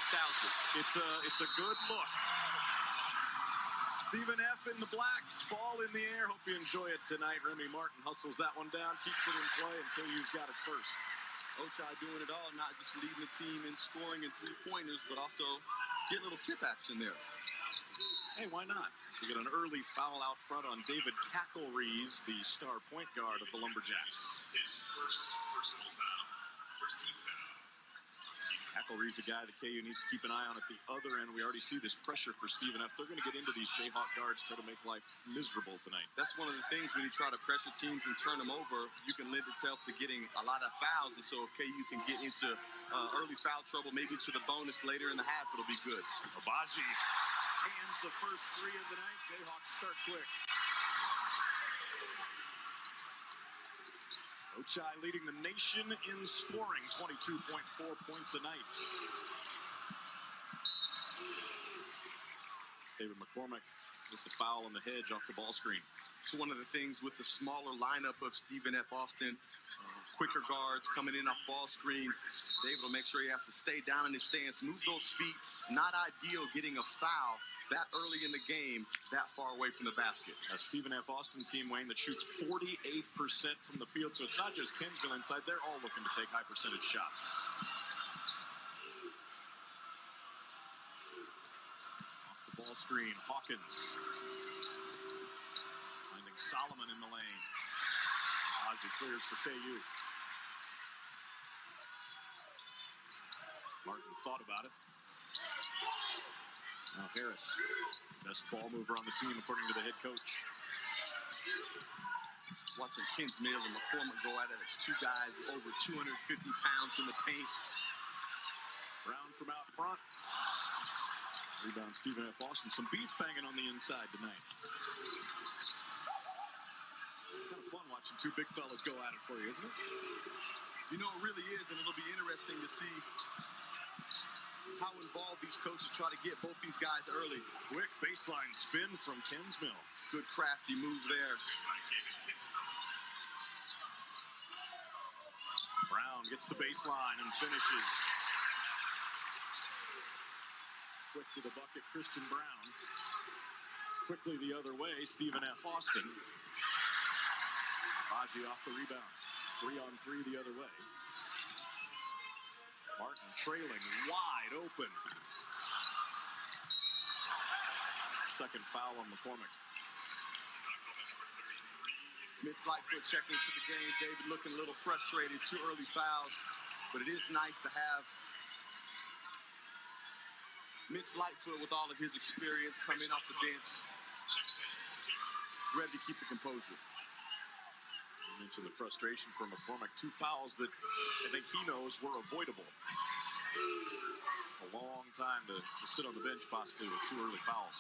nostalgic. It's a good look. Stephen F. in the blacks, ball in the air. Hope you enjoy it tonight. Remy Martin hustles that one down, keeps it in play, and KU's got it first. Ochai doing it all, not just leading the team in scoring and three-pointers, but also get a little tip action there. Hey, why not? We get an early foul out front on David Kachelries, the star point guard of the Lumberjacks. His first personal foul, first team foul. Kachelries, a guy that KU needs to keep an eye on at the other end. We already see this pressure for Stephen F. They're going to get into these Jayhawk guards, try to make life miserable tonight. That's one of the things when you try to pressure teams and turn them over, you can lend itself to getting a lot of fouls. And so if KU can get into early foul trouble, maybe to the bonus later in the half, it'll be good. Obaji hands the first three of the night. Jayhawks start quick. Ochai leading the nation in scoring, 22.4 points a night. David McCormick with the foul on the hedge off the ball screen. So one of the things with the smaller lineup of Stephen F. Austin, quicker guards coming in off ball screens, David will make sure he has to stay down in his stance, move those feet. Not ideal getting a foul that early in the game, that far away from the basket. A Stephen F. Austin team, Wayne, that shoots 48% from the field. So it's not just Kensville inside. They're all looking to take high percentage shots. Off the ball screen, Hawkins. Finding Solomon in the lane. Ozzie clears for KU. Martin thought about it. Now Harris, best ball mover on the team according to the head coach. Watching Kinsmill and McCormick go at it. It's two guys over 250 pounds in the paint. Brown from out front. Rebound Stephen F. Austin. Some beef banging on the inside tonight. Kind of fun watching two big fellas go at it for you, isn't it? You know, it really is, and it'll be interesting to see how involved these coaches try to get both these guys early. Quick baseline spin from Kensmill. Good crafty move there. Brown gets the baseline and finishes. Quick to the bucket, Christian Brown. Quickly the other way, Stephen F. Austin. Baji off the rebound. 3-on-3 the other way. Martin trailing, wide open. Second foul on McCormick. Mitch Lightfoot checking into the game. David looking a little frustrated. 2 early fouls. But it is nice to have Mitch Lightfoot with all of his experience coming off the bench, ready to keep the composure. You mentioned the frustration from McCormick. 2 fouls that I think he knows were avoidable. A long time to sit on the bench possibly with 2 early fouls.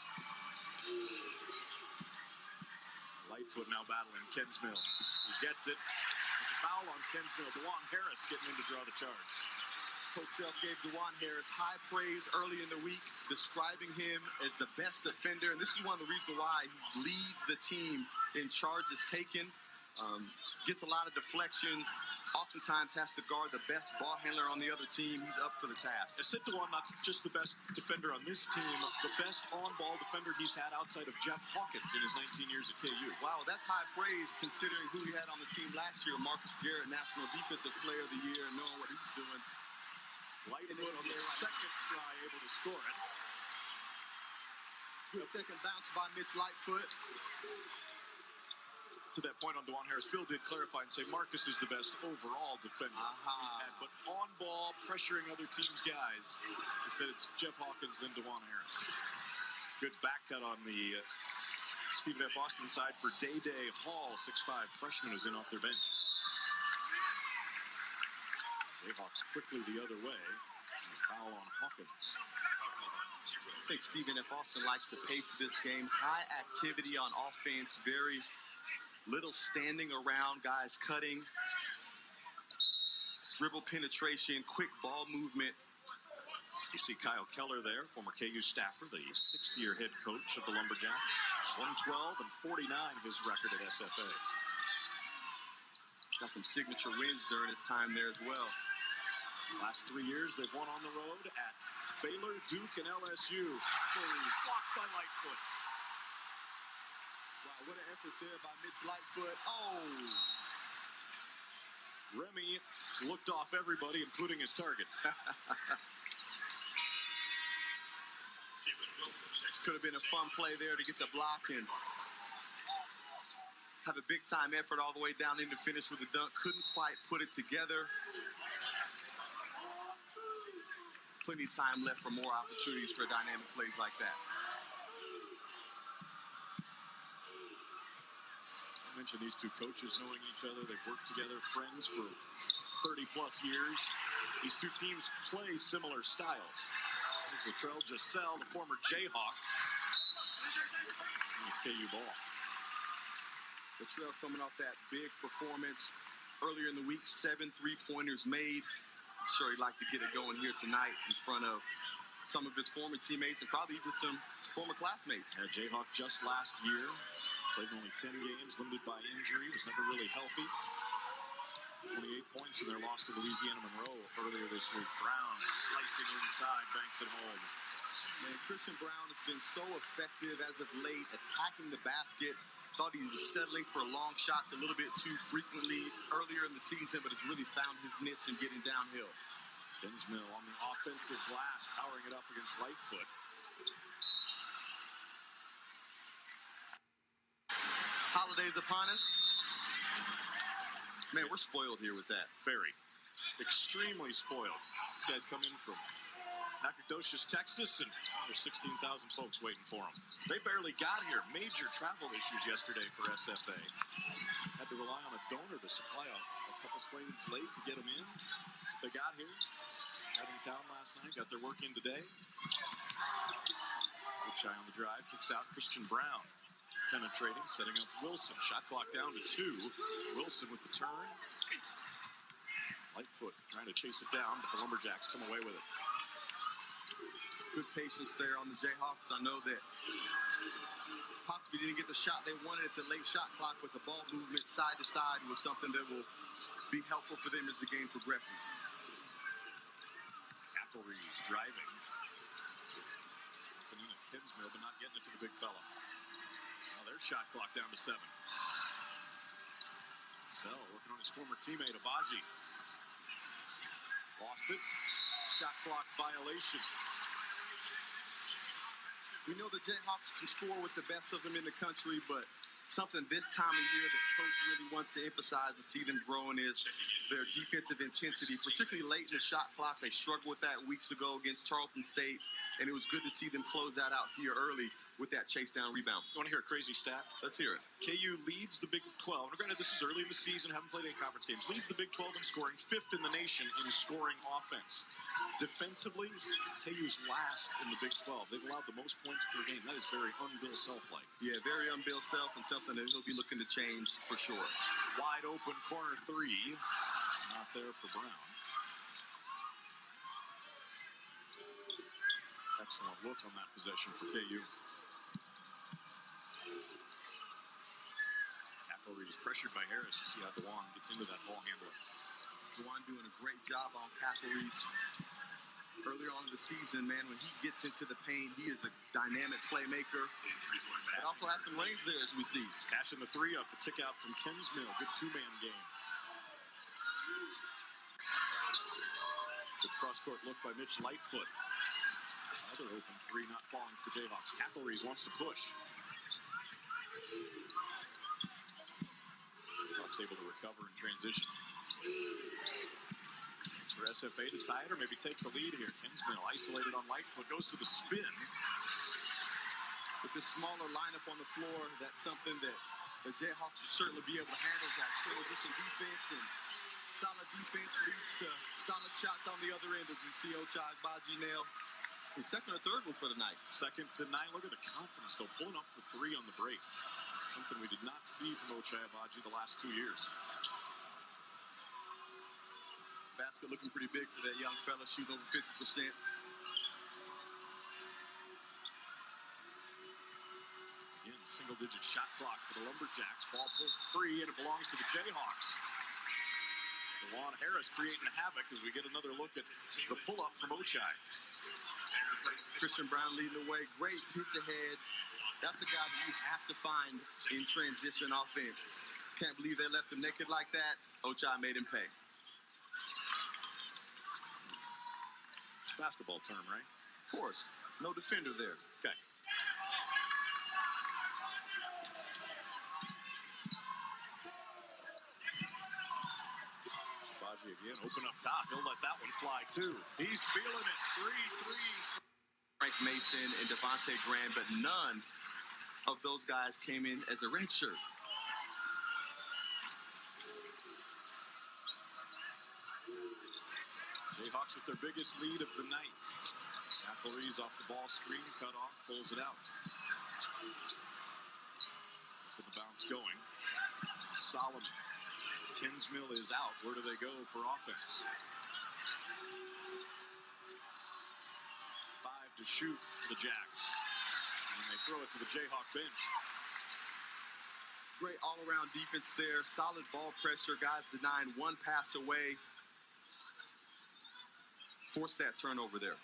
Lightfoot now battling Kensmill. He gets it. With the foul on Kensmill. DeJuan Harris getting in to draw the charge. Coach Self gave DeJuan Harris high praise early in the week, describing him as the best defender. And this is one of the reasons why he leads the team in charges taken. Gets a lot of deflections, oftentimes has to guard the best ball handler on the other team. He's up for the task. I said DeJuan, not just the best defender on this team, the best on-ball defender he's had outside of Jeff Hawkins in his 19 years at KU. Wow, that's high praise considering who he had on the team last year. Marcus Garrett, National Defensive Player of the Year, knowing what he's doing. Lightfoot on the second try, able to score it. Good second bounce by Mitch Lightfoot. To that point on DeJuan Harris, Bill did clarify and say Marcus is the best overall defender but on ball, pressuring other teams' guys. He said it's Jeff Hawkins, then DeJuan Harris. Good back cut on the Stephen F. Austin side for Day Hall, 6'5" freshman who's in off their bench. Jayhawks quickly the other way. And a foul on Hawkins. I think Stephen F. Austin likes the pace of this game. High activity on offense, very little standing around, guys cutting, dribble penetration, quick ball movement. You see Kyle Keller there, former KU staffer, the 6th-year head coach of the Lumberjacks. 112-49 his record at SFA. Got some signature wins during his time there as well. Last 3 years, they've won on the road at Baylor, Duke, and LSU. Kachelries blocked by Lightfoot. Wow, what an effort there by Mitch Lightfoot. Oh! Remy looked off everybody, including his target. Could have been a fun play there to get the block and have a big-time effort all the way down in to finish with a dunk. Couldn't quite put it together. Plenty of time left for more opportunities for dynamic plays like that. I mentioned these two coaches knowing each other. They've worked together, friends for 30-plus years. These two teams play similar styles. There's Latrell Giselle, the former Jayhawk. And it's KU ball. Latrell coming off that big performance earlier in the week, 7 3-pointers made. I'm sure he'd like to get it going here tonight in front of some of his former teammates and probably even some former classmates. Yeah, Jayhawk just last year played only 10 games, limited by injury, was never really healthy. 28 points in their loss to Louisiana Monroe earlier this week. Brown slicing inside, banks it home. Man, Christian Brown has been so effective as of late, attacking the basket. Thought he was settling for long shots a little bit too frequently earlier in the season, but has really found his niche in getting downhill. Kinsmill on the offensive glass, powering it up against Lightfoot. Holidays upon us. Man, we're spoiled here with that. Very. Extremely spoiled. These guys come in from Nacogdoches, Texas, and there's 16,000 folks waiting for them. They barely got here. Major travel issues yesterday for SFA. Had to rely on a donor to supply a couple planes late to get them in. They got here. Got in town last night. Got their work in today. Good shy on the drive. Kicks out Christian Brown. Penetrating, setting up Wilson. Shot clock down to 2. Wilson with the turn. Lightfoot trying to chase it down, but the Lumberjacks come away with it. Good patience there on the Jayhawks. I know that possibly didn't get the shot they wanted at the late shot clock, but the ball movement side to side was something that will be helpful for them as the game progresses. Kachelries driving. Opening at Kinsmill, but not getting it to the big fella. Now their shot clock down to 7. Zell working on his former teammate, Abaji. Lost it. Shot clock violation. We know the Jayhawks can score with the best of them in the country, but something this time of year that coach really wants to emphasize and see them growing is their defensive intensity, particularly late in the shot clock. They struggled with that weeks ago against Charleston State, and it was good to see them close that out here early with that chase down rebound. You want to hear a crazy stat? Let's hear it. KU leads the Big 12. Now, granted, this is early in the season, haven't played any conference games. Leads the Big 12 in scoring, 5th in the nation in scoring offense. Defensively, KU's last in the Big 12. They've allowed the most points per game. That is very un-Bill Self-like. Yeah, very un-Bill Self, and something that he'll be looking to change for sure. Wide open corner 3. Not there for Brown. Excellent look on that possession for KU. Kachelries pressured by Harris. You see how Dewan gets into that ball handler. Dewan doing a great job on Kachelries. Earlier on in the season, man, when he gets into the paint, he is a dynamic playmaker. But also has some range there, as we see. Cashing the 3 up, the kick out from Kinsmill. Good 2-man game. Good cross-court look by Mitch Lightfoot. Another open 3 not falling for Jayhawks. Kachelries wants to push. Jayhawks able to recover in transition. It's for SFA to tie it or maybe take the lead here. Kinsmill isolated on Lightfoot. Goes to the spin. With this smaller lineup on the floor, that's something that the Jayhawks will certainly be able to handle. That transition defense, and solid defense leads to solid shots on the other end, as we see Ochai Agbaji nail his second or third one for the night. Second to 9. Look at the confidence, though, pulling up for 3 on the break. Something we did not see from Ochai Agbaji the last 2 years. Basket looking pretty big for that young fella, shooting over 50%. Again, single-digit shot clock for the Lumberjacks. Ball pulled free, and it belongs to the Jayhawks. DeJuan Harris creating havoc as we get another look at the pull-up from Ochai. Christian Brown leading the way. Great pitch ahead. That's a guy that you have to find in transition offense. Can't believe they left him naked like that. Ochai made him pay. It's a basketball term, right? Of course. No defender there. Okay. Baji again, open up top. He'll let that one fly, too. He's feeling it. 3 threes. Frank Mason and Devontae Graham, but none of those guys came in as a redshirt. Jayhawks with their biggest lead of the night. Kachelries off the ball screen, cut off, pulls it out. With the bounce going. Solomon. Kinsmill is out. Where do they go for offense? 5 to shoot for the Jacks. And they throw it to the Jayhawk bench. Great all-around defense there. Solid ball pressure. Guys denying one pass away. Force that turnover there.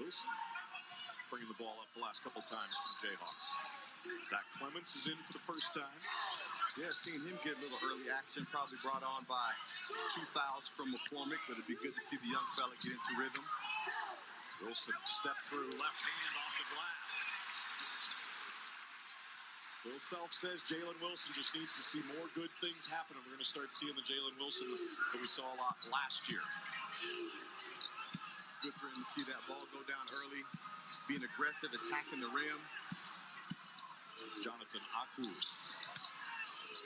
Wilson bringing the ball up the last couple times for the Jayhawks. Zach Clements is in for the first time. Yeah, seeing him get a little early action, probably brought on by 2 fouls from McCormick, but it'd be good to see the young fella get into rhythm. Wilson step through, left hand off the glass. Bill Self says Jalen Wilson just needs to see more good things happen, and we're going to start seeing the Jalen Wilson that we saw a lot last year. Good for him to see that ball go down early, being aggressive, attacking the rim. Jonathan Aku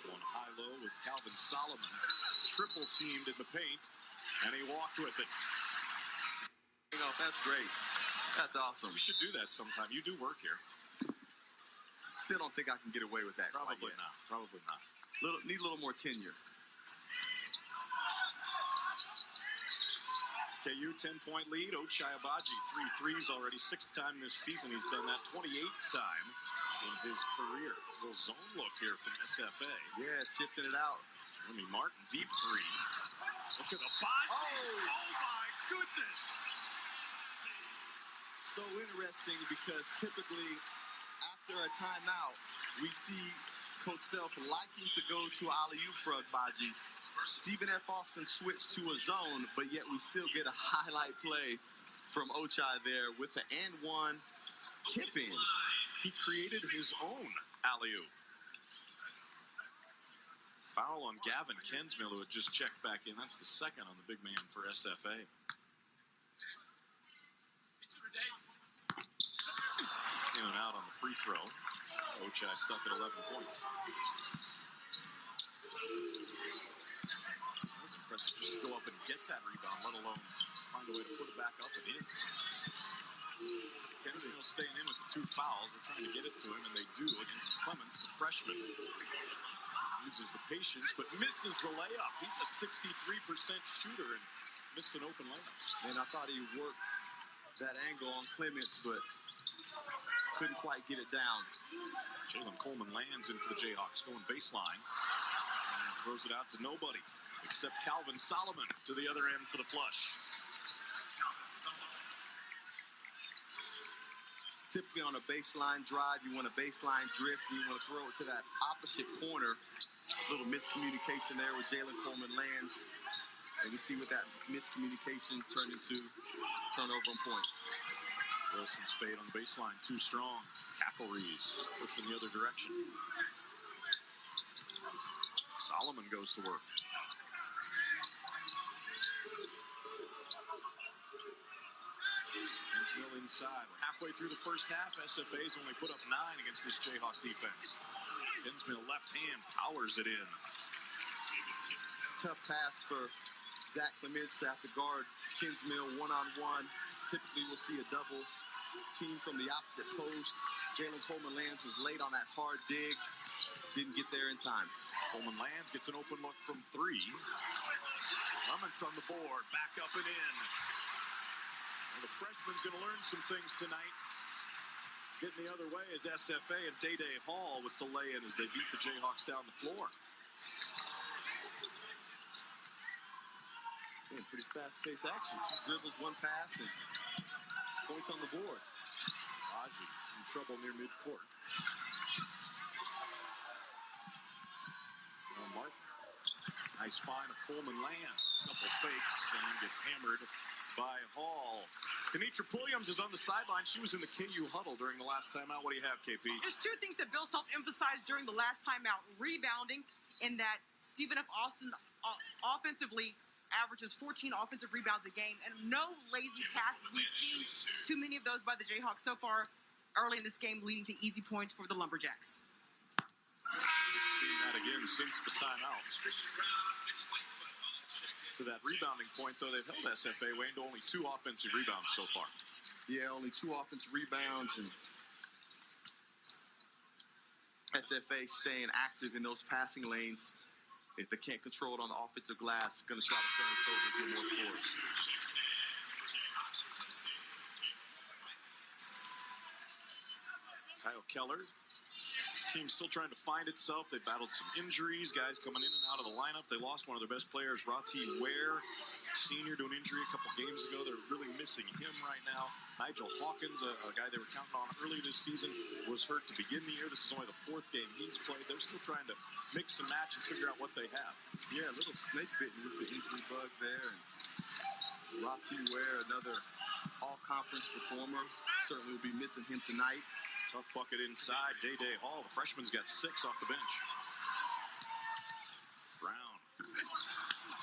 going high-low with Calvin Solomon. Triple teamed in the paint, and he walked with it. Oh, that's great. That's awesome. We should do that sometime. You do work here. Still don't think I can get away with that. Probably not. Probably not. Need a little more tenure. KU 10-point lead. Ochai Abaji, 3 threes already. 6th time this season he's done that. 28th time in his career. A little zone look here from SFA. Yeah, shifting it out. Remy Martin, deep 3. Look at Abaji. Oh my goodness. So interesting because typically after a timeout, we see Coach Self liking to go to alley-oop for Abaji. Stephen F. Austin switched to a zone, but yet we still get a highlight play from Ochai there with the and one tip in. He created his own alley-oop. Foul on Gavin Kinsmill, who had just checked back in. That's the second on the big man for SFA. In and out on the free throw. Ochai stuck at 11 points. That was impressive just to go up and get that rebound, let alone find a way to put it back up and in. Kinsmill staying in with the 2 fouls. They're trying to get it to him, and they do against Clements, the freshman. Uses the patience, but misses the layup. He's a 63% shooter and missed an open layup. And I thought he worked that angle on Clements, but couldn't quite get it down. Jalen Coleman lands in for the Jayhawks, going baseline. And throws it out to nobody except Calvin Solomon to the other end for the flush. Typically on a baseline drive, you want a baseline drift, and you want to throw it to that opposite corner. A little miscommunication there with Jalen Coleman lands. And we see what that miscommunication turned into turnover and points. Wilson's fade on the baseline, too strong. Kachelries pushing the other direction. Solomon goes to work. Kinsmill inside. We're halfway through the first half. SFA's only put up 9 against this Jayhawk defense. Kinsmill left hand powers it in. Tough task for Zach Clements to have to guard Kinsmill one-on-one. Typically, we'll see a double team from the opposite post. Jalen Coleman lands, was late on that hard dig. Didn't get there in time. Coleman lands, gets an open look from 3. Clements on the board, back up and in. Well, the freshman's going to learn some things tonight. Getting the other way is SFA and Day Hall with the lay-in as they beat the Jayhawks down the floor. Yeah, pretty fast-paced action. 2 dribbles, 1 pass, and points on the board. Baji in trouble near midcourt. Martin. Nice find of Coleman Land. Couple fakes and gets hammered by Hall. Kenitra Pulliams is on the sideline. She was in the KU huddle during the last timeout. What do you have, KP? There's 2 things that Bill Self emphasized during the last timeout. Rebounding, in that Stephen F. Austin offensively averages 14 offensive rebounds a game, and no lazy passes. We've seen too many of those by the Jayhawks so far early in this game, leading to easy points for the Lumberjacks. We've seen that again since the timeout. To that rebounding point, though, they've held SFA, Wayne, to only 2 offensive rebounds so far. Yeah, only 2 offensive rebounds, and SFA staying active in those passing lanes. If they can't control it on the offensive glass, going to try to turn it over and get more scores. Kyle Keller. His team's still trying to find itself. They battled some injuries, guys coming in and out of the lineup. They lost one of their best players, Rati Ware, senior, to an injury a couple games ago. They're really missing him right now. Nigel Hawkins, a guy they were counting on early this season, was hurt to begin the year. This is only the 4th game he's played. They're still trying to mix and match and figure out what they have. Yeah, a little snake bitten with the injury bug there. And Rati Ware, another all-conference performer, certainly will be missing him tonight. Tough bucket inside. Day Hall, the freshman's got 6 off the bench. Brown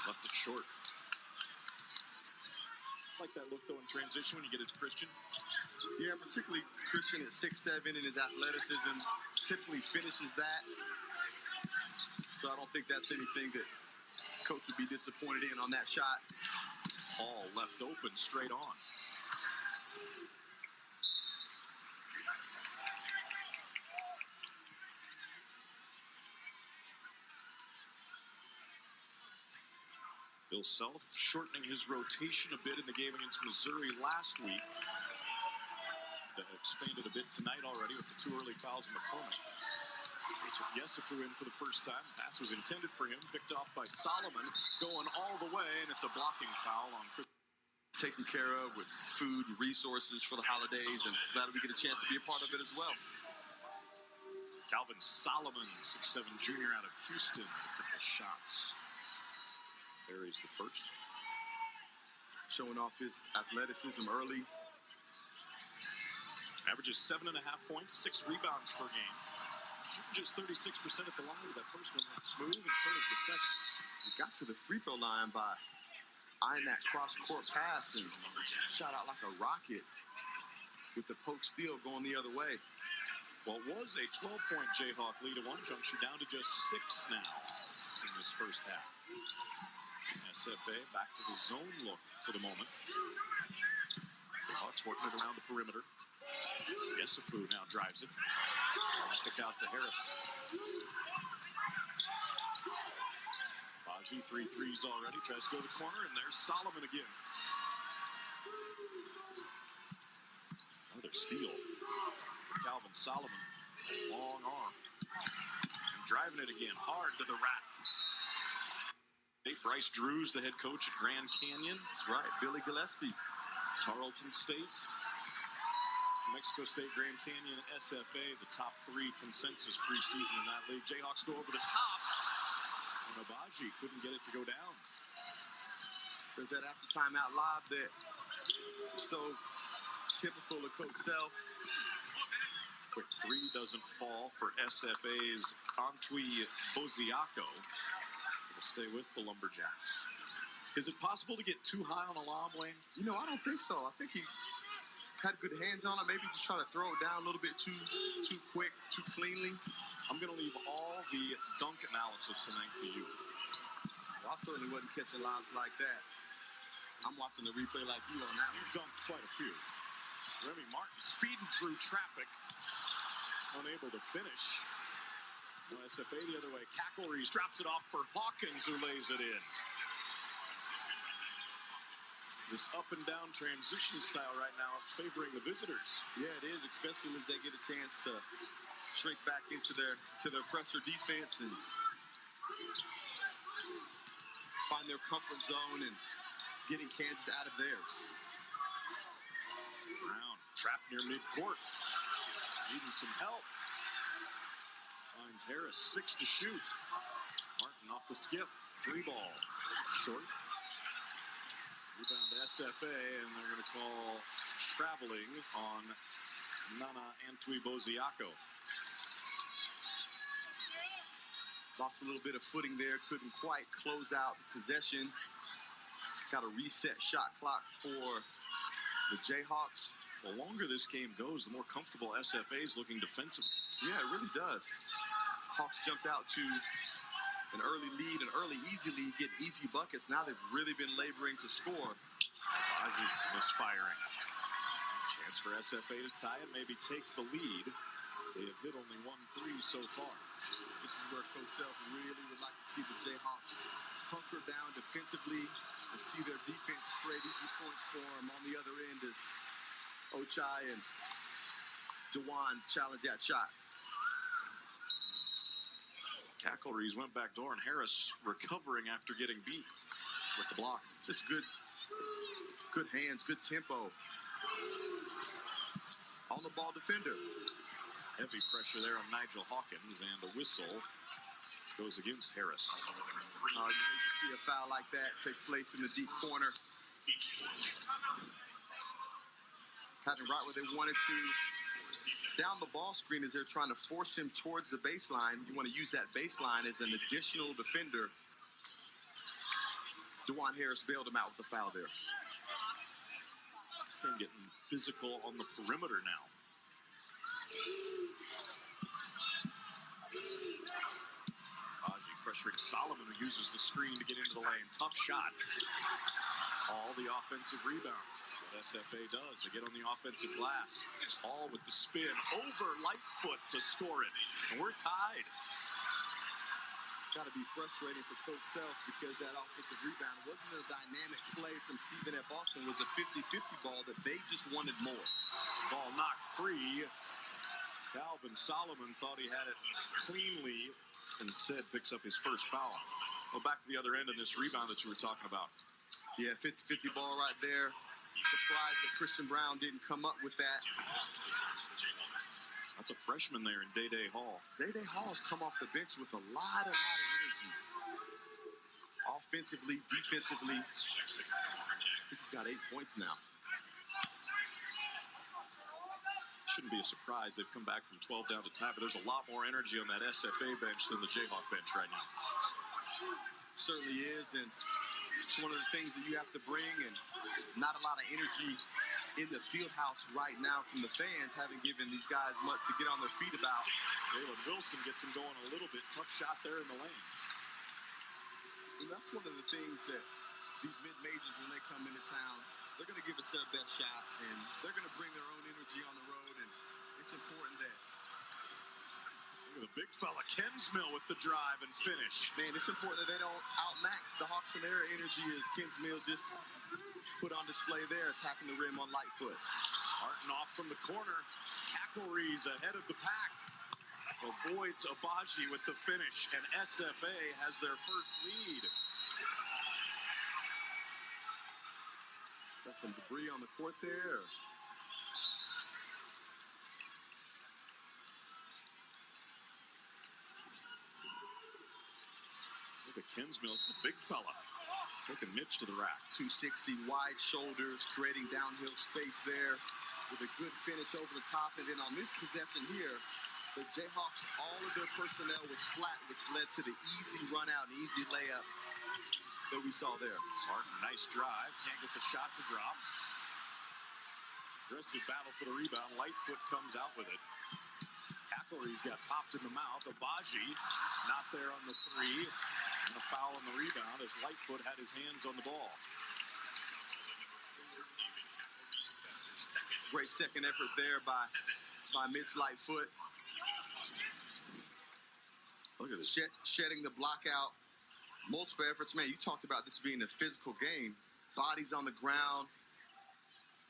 left it short. I like that look, though, in transition when you get it to Christian. Yeah, particularly Christian at 6'7", and his athleticism typically finishes that. So I don't think that's anything that coach would be disappointed in on that shot. Hall left open, straight on. Bill Self shortening his rotation a bit in the game against Missouri last week. Expanded a bit tonight already with the 2 early fouls in McCormick. Yesufu in for the first time. Pass was intended for him, picked off by Solomon, going all the way, and it's a blocking foul on Chris. Taken care of with food and resources for the holidays, and glad we get a chance to be a part of it as well. Calvin Solomon, 6'7" junior out of Houston, shots. Buries the first. Showing off his athleticism early. Averages 7.5 points, 6 rebounds per game. Shooting just 36% at the line. That first one went smooth, and so does the second. He got to the free throw line by eyeing that cross-court pass and shot out like a rocket with the poke steal going the other way. Well, it was a 12-point Jayhawk lead at one juncture, down to just 6 now in this first half. SFA back to the zone look for the moment. Hawks working it around the perimeter. Yesufu now drives it. Kick out to Harris. Baji, 3 threes already. Tries to go to the corner, and there's Solomon again. Another steal. Calvin Solomon. Long arm. And driving it again. Hard to the rack. Bryce Drews, the head coach at Grand Canyon. That's right, Billy Gillespie. Tarleton State. New Mexico State, Grand Canyon, SFA, the top 3 consensus preseason in that league. Jayhawks go over the top. And Abaji couldn't get it to go down. There's that after timeout lob that is so typical of Coach Self. Quick 3 doesn't fall for SFA's Antwi Boziaco. Will stay with the Lumberjacks. Is it possible to get too high on a lob, Wayne? You know, I don't think so. I think he had good hands on it. Maybe just try to throw it down a little bit too quick, too cleanly. I'm going to leave all the dunk analysis tonight to you. Well, I certainly wasn't catching lobs like that. I'm watching the replay like you on that one. You've dunked quite a few. Remy Martin speeding through traffic. Unable to finish. No, SFA the other way. Kachelries drops it off for Hawkins, who lays it in. This up and down transition style right now favoring the visitors. Yeah, it is, especially as they get a chance to shrink back into their pressure defense and find their comfort zone and getting Kansas out of theirs. Brown trapped near midcourt, needing some help. Finds Harris, 6 to shoot. Martin off the skip, 3 ball, short. Rebound SFA, and they're going to call traveling on Nana Antwi-Boziaco. Lost a little bit of footing there, couldn't quite close out the possession. Got a reset shot clock for the Jayhawks. The longer this game goes, the more comfortable SFA is looking defensively. Yeah, it really does. Hawks jumped out to an early lead, an early easy lead, get easy buckets. Now they've really been laboring to score. Ozzy misfiring. Chance for SFA to tie it, maybe take the lead. They have hit only 1 3 so far. This is where Coach Self really would like to see the Jayhawks hunker down defensively and see their defense create easy points for them. On the other end is Ochai and Dewan challenge that shot. Kachelries went back door, and Harris recovering after getting beat with the block. It's just good hands, good tempo. On the ball defender. Heavy pressure there on Nigel Hawkins, and the whistle goes against Harris. You hate to see a foul like that take place in the deep corner. Having right where they wanted to. Down the ball screen as they're trying to force him towards the baseline. You want to use that baseline as an additional defender. DeJuan Harris bailed him out with the foul there. This game getting physical on the perimeter now. Haji pressuring Solomon, who uses the screen to get into the lane. Tough shot. All the offensive rebound. What SFA does, they get on the offensive glass. All with the spin over Lightfoot to score it. And we're tied. Got to be frustrating for Coach Self because that offensive rebound wasn't a dynamic play from Stephen F. Austin. It was a 50-50 ball that they just wanted more. Ball knocked free. Calvin Solomon thought he had it cleanly. Instead picks up his first foul. Well, back to the other end of this rebound that you were talking about. Yeah, 50-50 ball right there. Surprised that Christian Brown didn't come up with that. That's a freshman there in Day-Day Hall. Day-Day Hall's come off the bench with a lot of energy. Offensively, defensively. He's got 8 points now. Shouldn't be a surprise. They've come back from 12 down to tie, but there's a lot more energy on that SFA bench than the Jayhawk bench right now. Certainly is, and it's one of the things that you have to bring, and not a lot of energy in the field house right now from the fans, haven't given these guys much to get on their feet about. Jalen Wilson gets him going a little bit. Tough shot there in the lane. And that's one of the things that these mid-majors, when they come into town, they're going to give us their best shot, and they're going to bring their own energy on the road, and it's important that. Look at the big fella, Kensmill with the drive and finish. Man, it's important that they don't outmax the Hawks in their energy as Kensmill just put on display there, attacking the rim on Lightfoot. Martin off from the corner. Kachelries ahead of the pack. Avoids Abaji with the finish, and SFA has their first lead. Got some debris on the court there. Look at Kensmill, this is a big fella. Taking Mitch to the rack. 260, wide shoulders, creating downhill space there with a good finish over the top. And then on this possession here, the Jayhawks, all of their personnel was flat, which led to the easy run out and easy layup that we saw there. Martin, nice drive. Can't get the shot to drop. Aggressive battle for the rebound. Lightfoot comes out with it. Kachelries got popped in the mouth. Abaji not there on the three. And a foul on the rebound as Lightfoot had his hands on the ball. Great second effort there by Mitch Lightfoot. Look at this. Shedding the block out. Multiple efforts. Man, you talked about this being a physical game. bodies on the ground,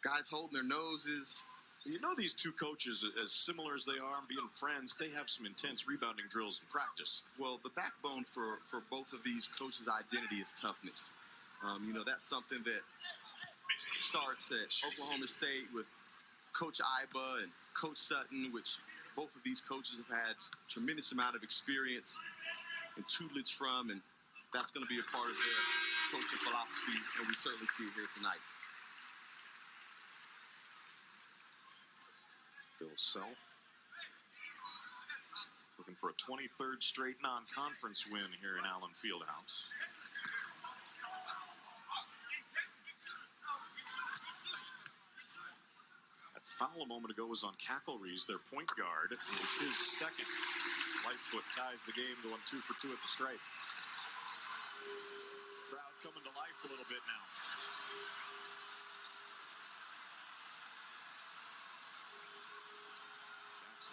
guys holding their noses. You know, these two coaches, as similar as they are, being friends, they have some intense rebounding drills in practice. Well, the backbone for both of these coaches' identity is toughness. You know, that's something that starts at Oklahoma State with Coach Iba and Coach Sutton, which both of these coaches have had a tremendous amount of experience and tutelage from, and that's going to be a part of their coaching philosophy, and we certainly see it here tonight. Bill Self looking for a 23rd straight non-conference win here in Allen Fieldhouse. That foul a moment ago was on Kachelries, their point guard. It was his second. Lightfoot ties the game, going 2 for 2 at the stripe. Crowd coming to life a little bit now.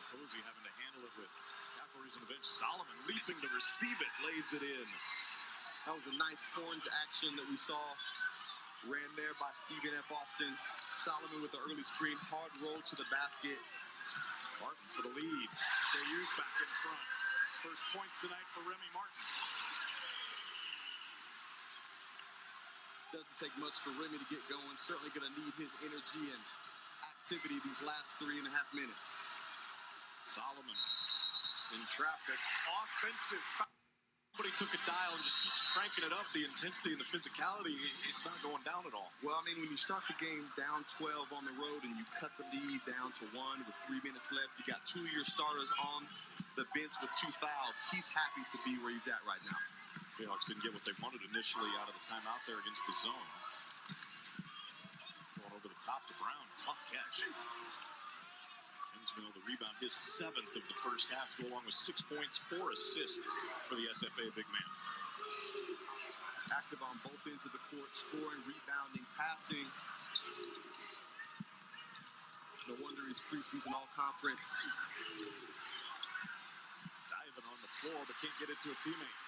Posey having to handle it with Kachelries on the bench. Solomon leaping to receive it, lays it in. That was a nice horns action that we saw. Ran there by Stephen F. Austin. Solomon with the early screen, hard roll to the basket. Martin for the lead. KU's back in front. First points tonight for Remy Martin. Doesn't take much for Remy to get going. Certainly going to need his energy and activity these last 3.5 minutes. Solomon in traffic. Offensive foul. Somebody took a dial and just keeps cranking it up. The intensity and the physicality, it's not going down at all. Well, I mean, when you start the game down 12 on the road and you cut the lead down to 1 with 3 minutes left, you got 2 of your starters on the bench with 2 fouls. He's happy to be where he's at right now. Jayhawks didn't get what they wanted initially out of the timeout there against the zone. Going over the top to Brown. Tough catch. Kinsmill, the rebound, his 7th of the first half, go along with 6 points, 4 assists for the SFA big man. Active on both ends of the court, scoring, rebounding, passing. No wonder he's preseason all-conference. Diving on the floor, but can't get it to a teammate.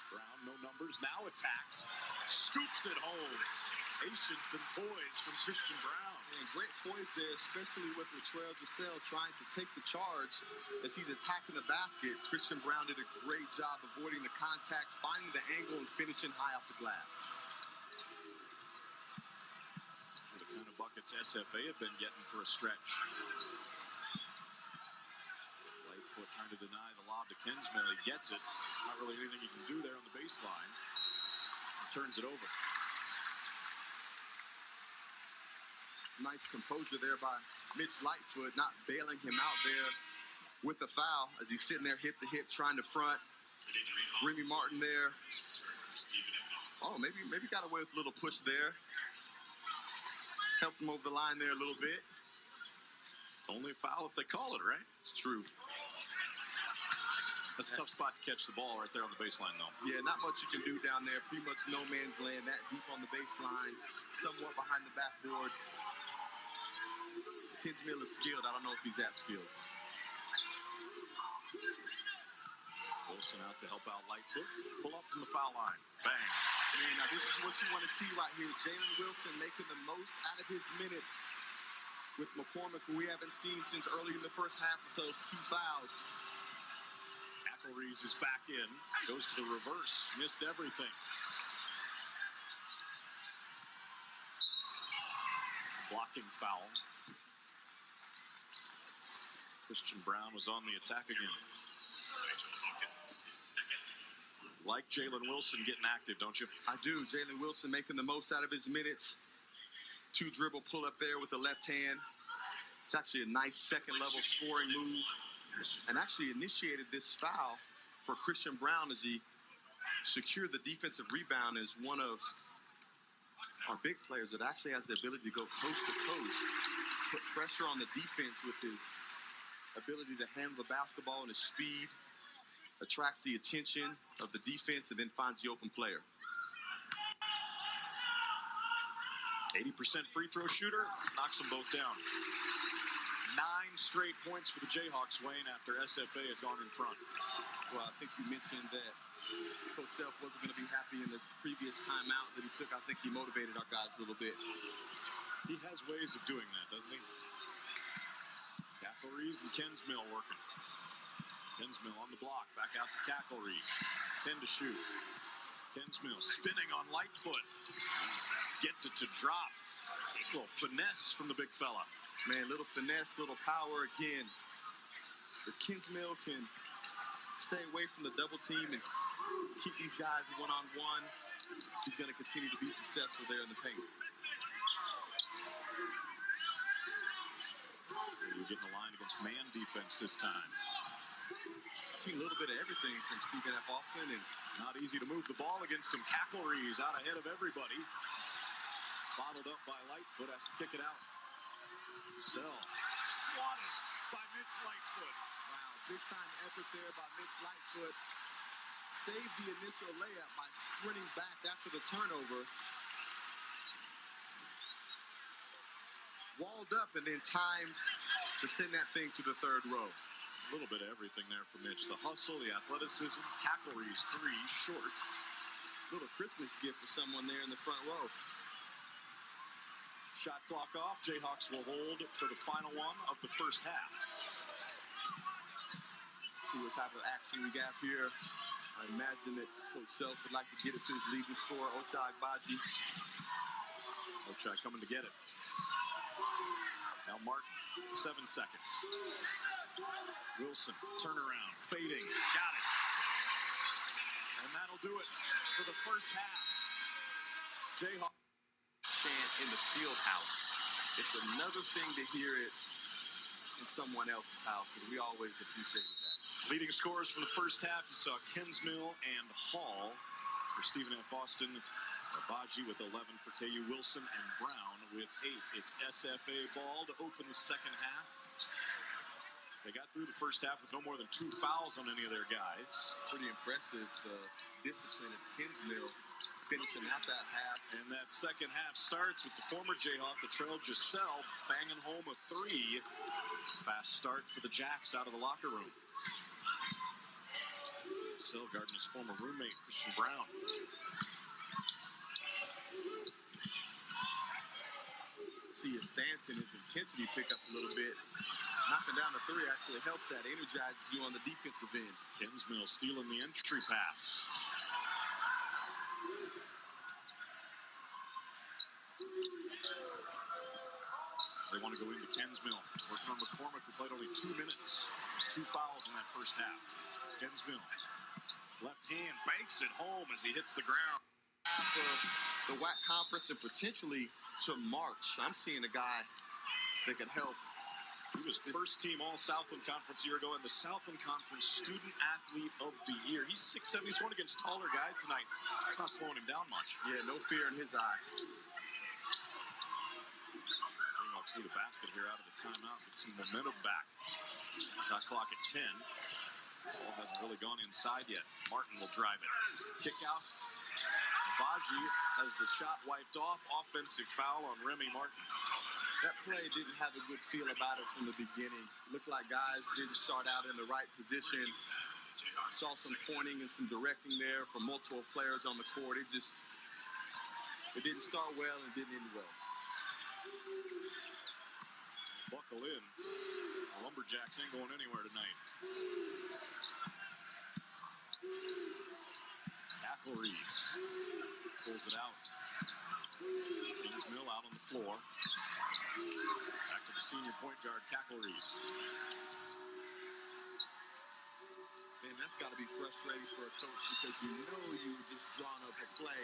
Brown, no numbers, now attacks. Scoops it home. Patience and poise from Christian Brown. And great poise there, especially with Latrell Giselle trying to take the charge as he's attacking the basket. Christian Brown did a great job avoiding the contact, finding the angle, and finishing high off the glass. The kind of buckets SFA have been getting for a stretch. Lightfoot trying to deny the lob to Kinsmill. He gets it. Not really anything you can do there on the baseline. He turns it over. Nice composure there by Mitch Lightfoot, not bailing him out there with a foul as he's sitting there hip to hip trying to front. Remy Martin there. Oh, maybe got away with a little push there. Helped him over the line there a little bit. It's only a foul if they call it, right? It's true. That's a tough spot to catch the ball right there on the baseline, though. Yeah, not much you can do down there. Pretty much no man's land, that deep on the baseline, somewhat behind the backboard. Kinsmill is skilled. I don't know if he's that skilled. Wilson out to help out Lightfoot. Pull up from the foul line. Bang. Man, now this is what you want to see right here. Jalen Wilson making the most out of his minutes with McCormick, who we haven't seen since early in the first half with those 2 fouls. Kachelries is back in. Goes to the reverse. Missed everything. Blocking foul. Christian Brown was on the attack again. Like Jalen Wilson getting active, don't you? I do. Jalen Wilson making the most out of his minutes. 2 dribble pull up there with the left hand. It's actually a nice second-level scoring move. And actually initiated this foul for Christian Brown as he secured the defensive rebound as one of our big players that actually has the ability to go coast to coast, put pressure on the defense with his ability to handle the basketball and his speed, attracts the attention of the defense, and then finds the open player. 80% free throw shooter, knocks them both down. 9 straight points for the Jayhawks, Wayne, after SFA had gone in front. Well, I think you mentioned that Coach Self wasn't going to be happy in the previous timeout that he took. I think he motivated our guys a little bit. He has ways of doing that, doesn't he? Kachelries and Kinsmill working. Kinsmill on the block, back out to Kachelries. 10 to shoot. Kinsmill spinning on Lightfoot. Gets it to drop. A little finesse from the big fella. Man, little finesse, little power again. If Kinsmill can stay away from the double team and keep these guys one-on-one, he's going to continue to be successful there in the paint. We're getting the line against man defense this time. Seen a little bit of everything from Stephen F. Austin, and not easy to move the ball against him. Kachelries out ahead of everybody. Bottled up by Lightfoot, has to kick it out. Sell. Swatted by Mitch Lightfoot. Wow, big time effort there by Mitch Lightfoot. Saved the initial layup by sprinting back after the turnover. Walled up and then timed to send that thing to the third row. A little bit of everything there for Mitch. The hustle, the athleticism. Kachelries 3 short. Little Christmas gift for someone there in the front row. Shot clock off. Jayhawks will hold for the final one of the first half. See what type of action we got here. I imagine that Coach Self would like to get it to his leading scorer, Ochai Agbaji. Ochai coming to get it. Now Martin, 7 seconds. Wilson, turnaround, fading, got it. And that'll do it for the first half. Jayhawks chant in the field house. It's another thing to hear it in someone else's house, and we always appreciated that. Leading scorers from the first half, you saw Kinsmill and Hall for Stephen F. Austin. Agbaji with 11 for KU. Wilson and Brown with 8. It's SFA ball to open the second half. They got through the first half with no more than 2 fouls on any of their guys. Pretty impressive discipline of Kinsmill finishing out that half. And that second half starts with the former Jayhawk, the Trail Giselle, banging home a 3. Fast start for the Jacks out of the locker room. Giselle guarding his former roommate, Christian Brown. See his stance and his intensity pick up a little bit. Knocking down the 3 actually helps that, energizes you on the defensive end. Kinsmill stealing the entry pass. They want to go into Kinsmill. Working on McCormick, who played only 2 minutes. 2 fouls in that first half. Kinsmill, left hand, banks it home as he hits the ground. For the WAC conference and potentially to March, I'm seeing a guy that could help. He was first team All-Southland Conference a year ago and the Southland Conference Student Athlete of the Year. He's 6'7", he's going against taller guys tonight. It's not slowing him down much. Yeah, no fear in his eye. Jayhawks need a basket here out of the timeout. Get some momentum back. Shot clock at 10. Ball hasn't really gone inside yet. Martin will drive it. Kick out. Agbaji has the shot wiped off. Offensive foul on Remy Martin. That play didn't have a good feel about it from the beginning. Looked like guys didn't start out in the right position. Saw some pointing and some directing there from multiple players on the court. It didn't start well and didn't end well. Buckle in. The Lumberjacks ain't going anywhere tonight. Kachelries pulls it out. Kinsmill out on the floor. Back to the senior point guard, Kachelries. Man, that's got to be frustrating for a coach because you know you were just drawing up a play,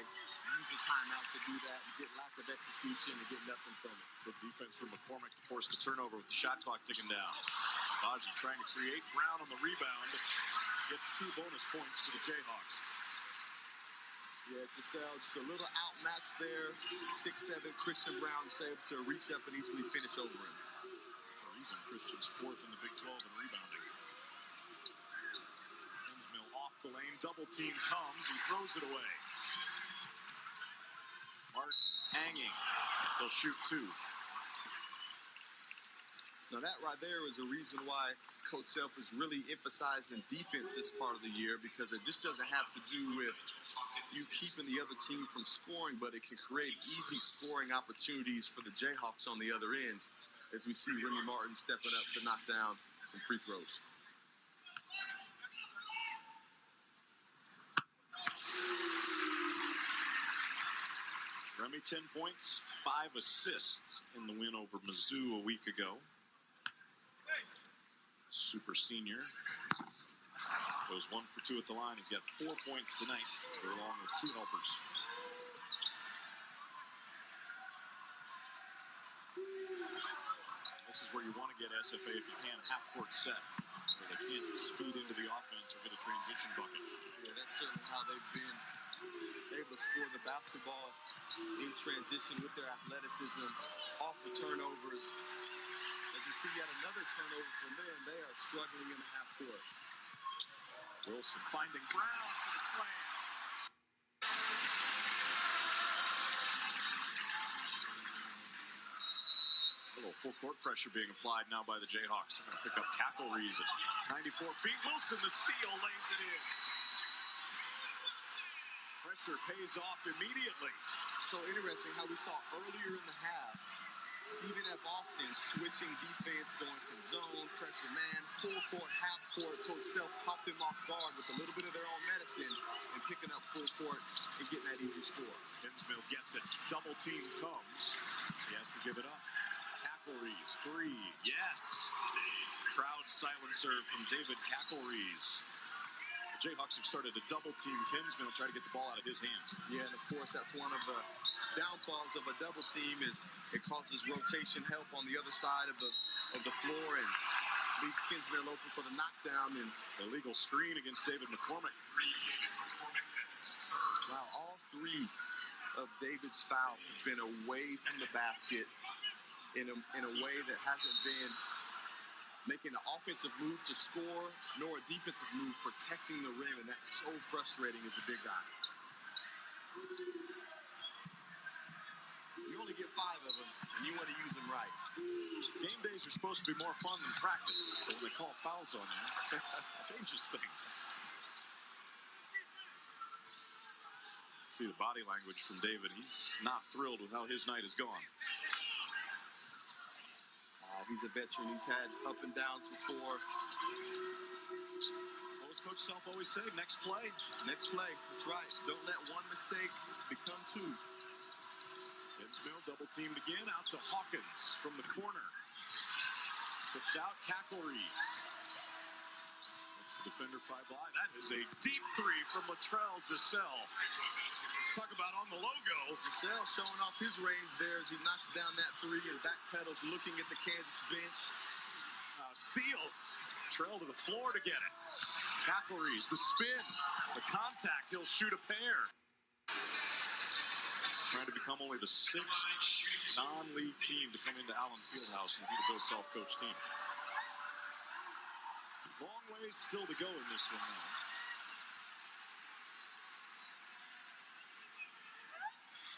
use a timeout to do that, and get lack of execution and get nothing from it. Good defense from McCormick to force the turnover with the shot clock ticking down. Agbaji trying to create. Brown on the rebound. Gets 2 bonus points for the Jayhawks. Yeah, Giselle just a little outmatched there. 6'7" Christian Brown is able to reach up and easily finish over him. The reason Christian's 4th in the Big 12 in rebounding. Kinsmill off the lane. Double team comes. He throws it away. Martin hanging. They'll shoot 2. Now that right there is a reason why Coach Self is really emphasizing defense this part of the year, because it just doesn't have to do with you keeping the other team from scoring, but it can create easy scoring opportunities for the Jayhawks on the other end, as we see Remy Martin stepping up to knock down some free throws. Remy, 10 points, 5 assists in the win over Mizzou a week ago. Super senior. Goes 1 for 2 at the line. He's got 4 points tonight, along with 2 helpers. This is where you want to get SFA if you can, half-court set, where they can't speed into the offense or get a transition bucket. Yeah, that's certainly how they've been able to score the basketball in transition with their athleticism, off the turnovers. As you see yet another turnover from them, they are struggling in the half court. Wilson finding Brown for the slam. A little full court pressure being applied now by the Jayhawks. They're going to pick up Kachelries at 94 feet. Wilson, the steal, lays it in. Pressure pays off immediately. So interesting how we saw earlier in the half, Stephen F. Austin switching defense, going from zone, pressure man, full court, half court. Coach Self caught them off guard with a little bit of their own medicine and picking up full court and getting that easy score. Kinsmill gets it. Double team comes. He has to give it up. Kachelries, 3. Yes. Crowd silencer from David Kachelries. The Jayhawks have started to double team Kinsmill, try to get the ball out of his hands. Yeah, and of course that's one of the downfalls of a double team, is it causes rotation help on the other side of the floor and leaves Kinsmill open for the knockdown. And illegal screen against David McCormick. Wow, all 3 of David's fouls have been away from the basket in a way that hasn't been making an offensive move to score, nor a defensive move protecting the rim, and that's so frustrating as a big guy. You only get 5 of them, and you want to use them right. Game days are supposed to be more fun than practice, but when they call fouls on you, changes things. See the body language from David. He's not thrilled with how his night has gone. He's a veteran. He's had up and downs before. What's Coach Self always say? Next play. Next play. That's right. Don't let one mistake become 2. Kinsmill double teamed again. Out to Hawkins from the corner. Tipped out. Kachelries. That's the defender 5 wide. That is a deep 3 from Latrell Giselle. Talk about on the logo. Giselle showing off his range there as he knocks down that 3 and backpedals, looking at the Kansas bench. Steal. Trail to the floor to get it. Kachelries, the spin, the contact. He'll shoot a pair. Trying to become only the 6th non-league team to come into Allen Fieldhouse and beat a Bill Self-coached team. Long ways still to go in this one now.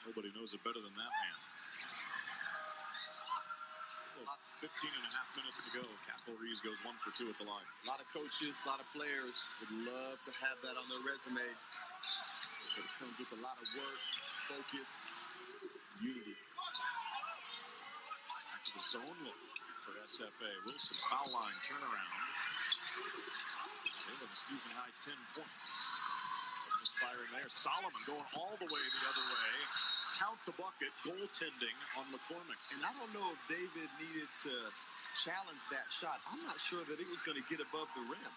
Nobody knows it better than that man. 15 and a half minutes to go. Kachelries goes 1 for 2 at the line. A lot of coaches, a lot of players would love to have that on their resume. But it comes with a lot of work, focus, unity. Back to the zone look for SFA. Wilson, foul line, turnaround. They have a season-high 10 points. Misfiring there. Solomon going all the way the other way. Count the bucket. Goaltending on McCormick. And I don't know if David needed to challenge that shot. I'm not sure that it was going to get above the rim.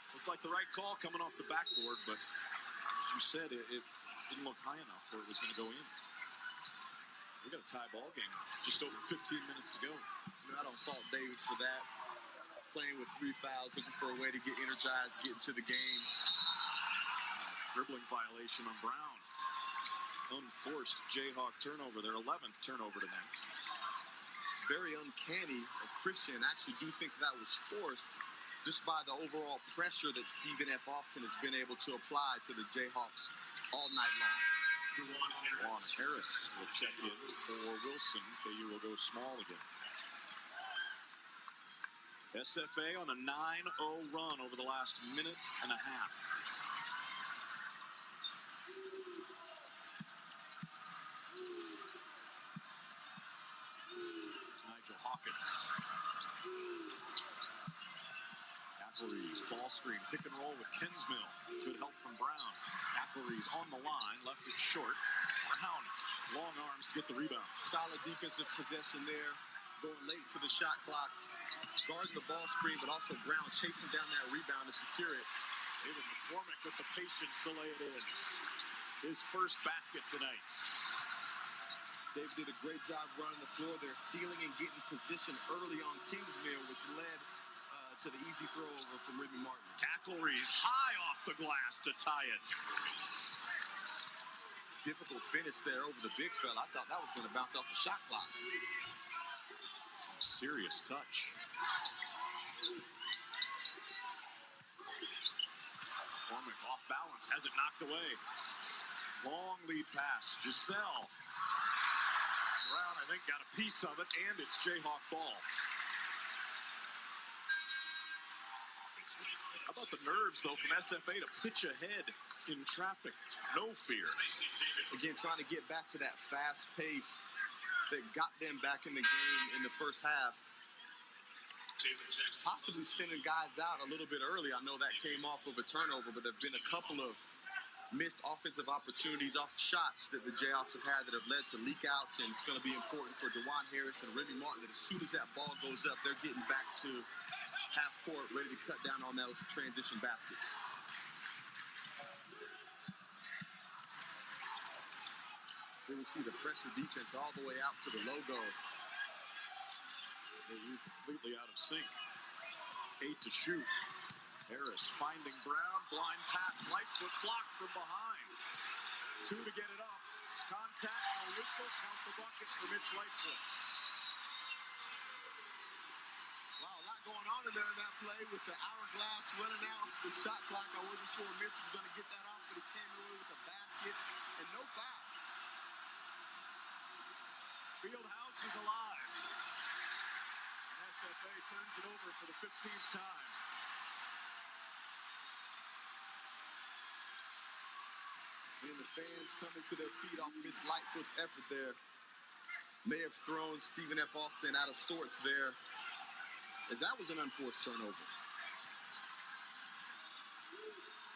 Looks like the right call coming off the backboard, but as you said, it didn't look high enough where it was going to go in. We got a tie ball game. Just over 15 minutes to go. I don't fault David for that. Playing with 3 fouls, looking for a way to get energized, get into the game. Dribbling violation on Brown. Unforced Jayhawk turnover, their 11th turnover tonight. Very uncanny of Christian. I actually do think that was forced just by the overall pressure that Stephen F. Austin has been able to apply to the Jayhawks all night long. Juan Harris will check in for Wilson. KU will go small again. SFA on a 9-0 run over the last minute and a half. Nigel Hawkins. Kachelries, ball screen, pick and roll with Kinsmill. Good help from Brown. Kachelries on the line, left it short. Brown, long arms to get the rebound. Solid defensive possession there, going late to the shot clock. Guarding the ball screen, but also Brown chasing down that rebound to secure it. David McCormick with the patience to lay it in. His first basket tonight. David did a great job running the floor there, sealing and getting position early on Kingsmill, which led to the easy throw over from Remy Martin. Kachelries high off the glass to tie it. Difficult finish there over the big fella. I thought that was going to bounce off the shot clock. Some serious touch. McCormick off balance, has it knocked away. Long lead pass, Giselle. Brown, I think, got a piece of it, and it's Jayhawk ball. How about the nerves, though, from SFA to pitch ahead in traffic? No fear. Again, trying to get back to that fast pace that got them back in the game in the first half. Possibly sending guys out a little bit early. I know that came off of a turnover, but there have been a couple of missed offensive opportunities off shots that the Jayhawks have had that have led to leak outs, and it's going to be important for DeJuan Harris and Remy Martin that as soon as that ball goes up, they're getting back to half court, ready to cut down on those transition baskets. Here we see the pressure defense all the way out to the logo. They're completely out of sync. 8 to shoot. Harris finding Brown, blind pass, Lightfoot blocked from behind. 2 to get it up. Contact, no whistle, count the bucket for Mitch Lightfoot. Wow, a lot going on in there in that play with the hourglass running out the shot clock. I wasn't sure Mitch was going to get that off, but he came away with a basket and no foul. Fieldhouse is alive. And SFA turns it over for the 15th time. And the fans coming to their feet off Mitch Lightfoot's effort there. May have thrown Stephen F. Austin out of sorts there, as that was an unforced turnover.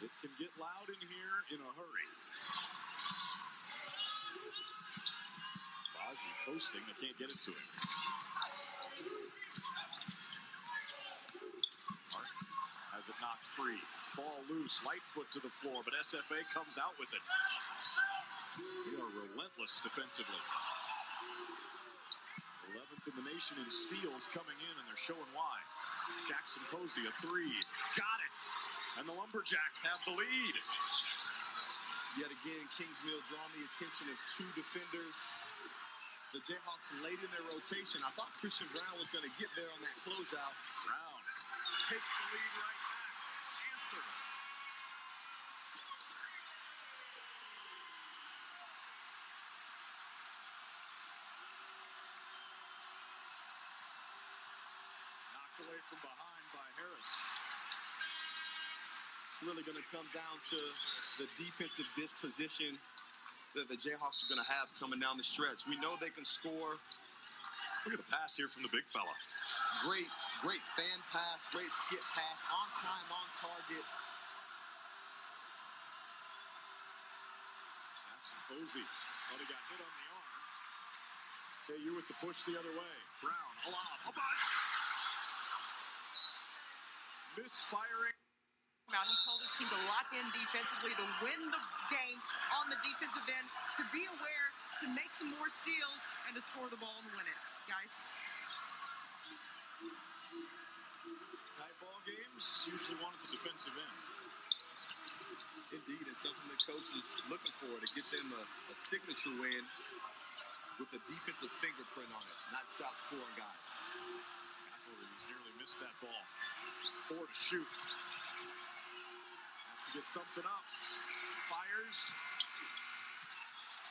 It can get loud in here in a hurry. Baji posting, they can't get it to him. Martin has it knocked free. Ball loose, Lightfoot to the floor, but SFA comes out with it. They are relentless defensively. 11th in the nation in steals coming in, and they're showing why. Jackson Posey, a 3. Got it! And the Lumberjacks have the lead. Yet again, Kingsmill drawing the attention of 2 defenders. The Jayhawks late in their rotation. I thought Christian Brown was going to get there on that closeout. Brown takes the lead right back. Answered. Knocked away from behind by Harris. It's really going to come down to the defensive disposition that the Jayhawks are going to have coming down the stretch. We know they can score. Look at the pass here from the big fella. Great fan pass, great skip pass, on time, on target. Jackson Posey thought he got hit on the arm. KU with the push the other way. Brown, a lob, misfiring. He told his team to lock in defensively, to win the game on the defensive end, to be aware, to make some more steals, and to score the ball and win it, guys. Tight ball games usually won at the defensive end. Indeed, and something the coach is looking for to get them a signature win with a defensive fingerprint on it, not just outscoring guys. Kachelries nearly missed that ball. 4 to shoot. Has to get something up. Fires.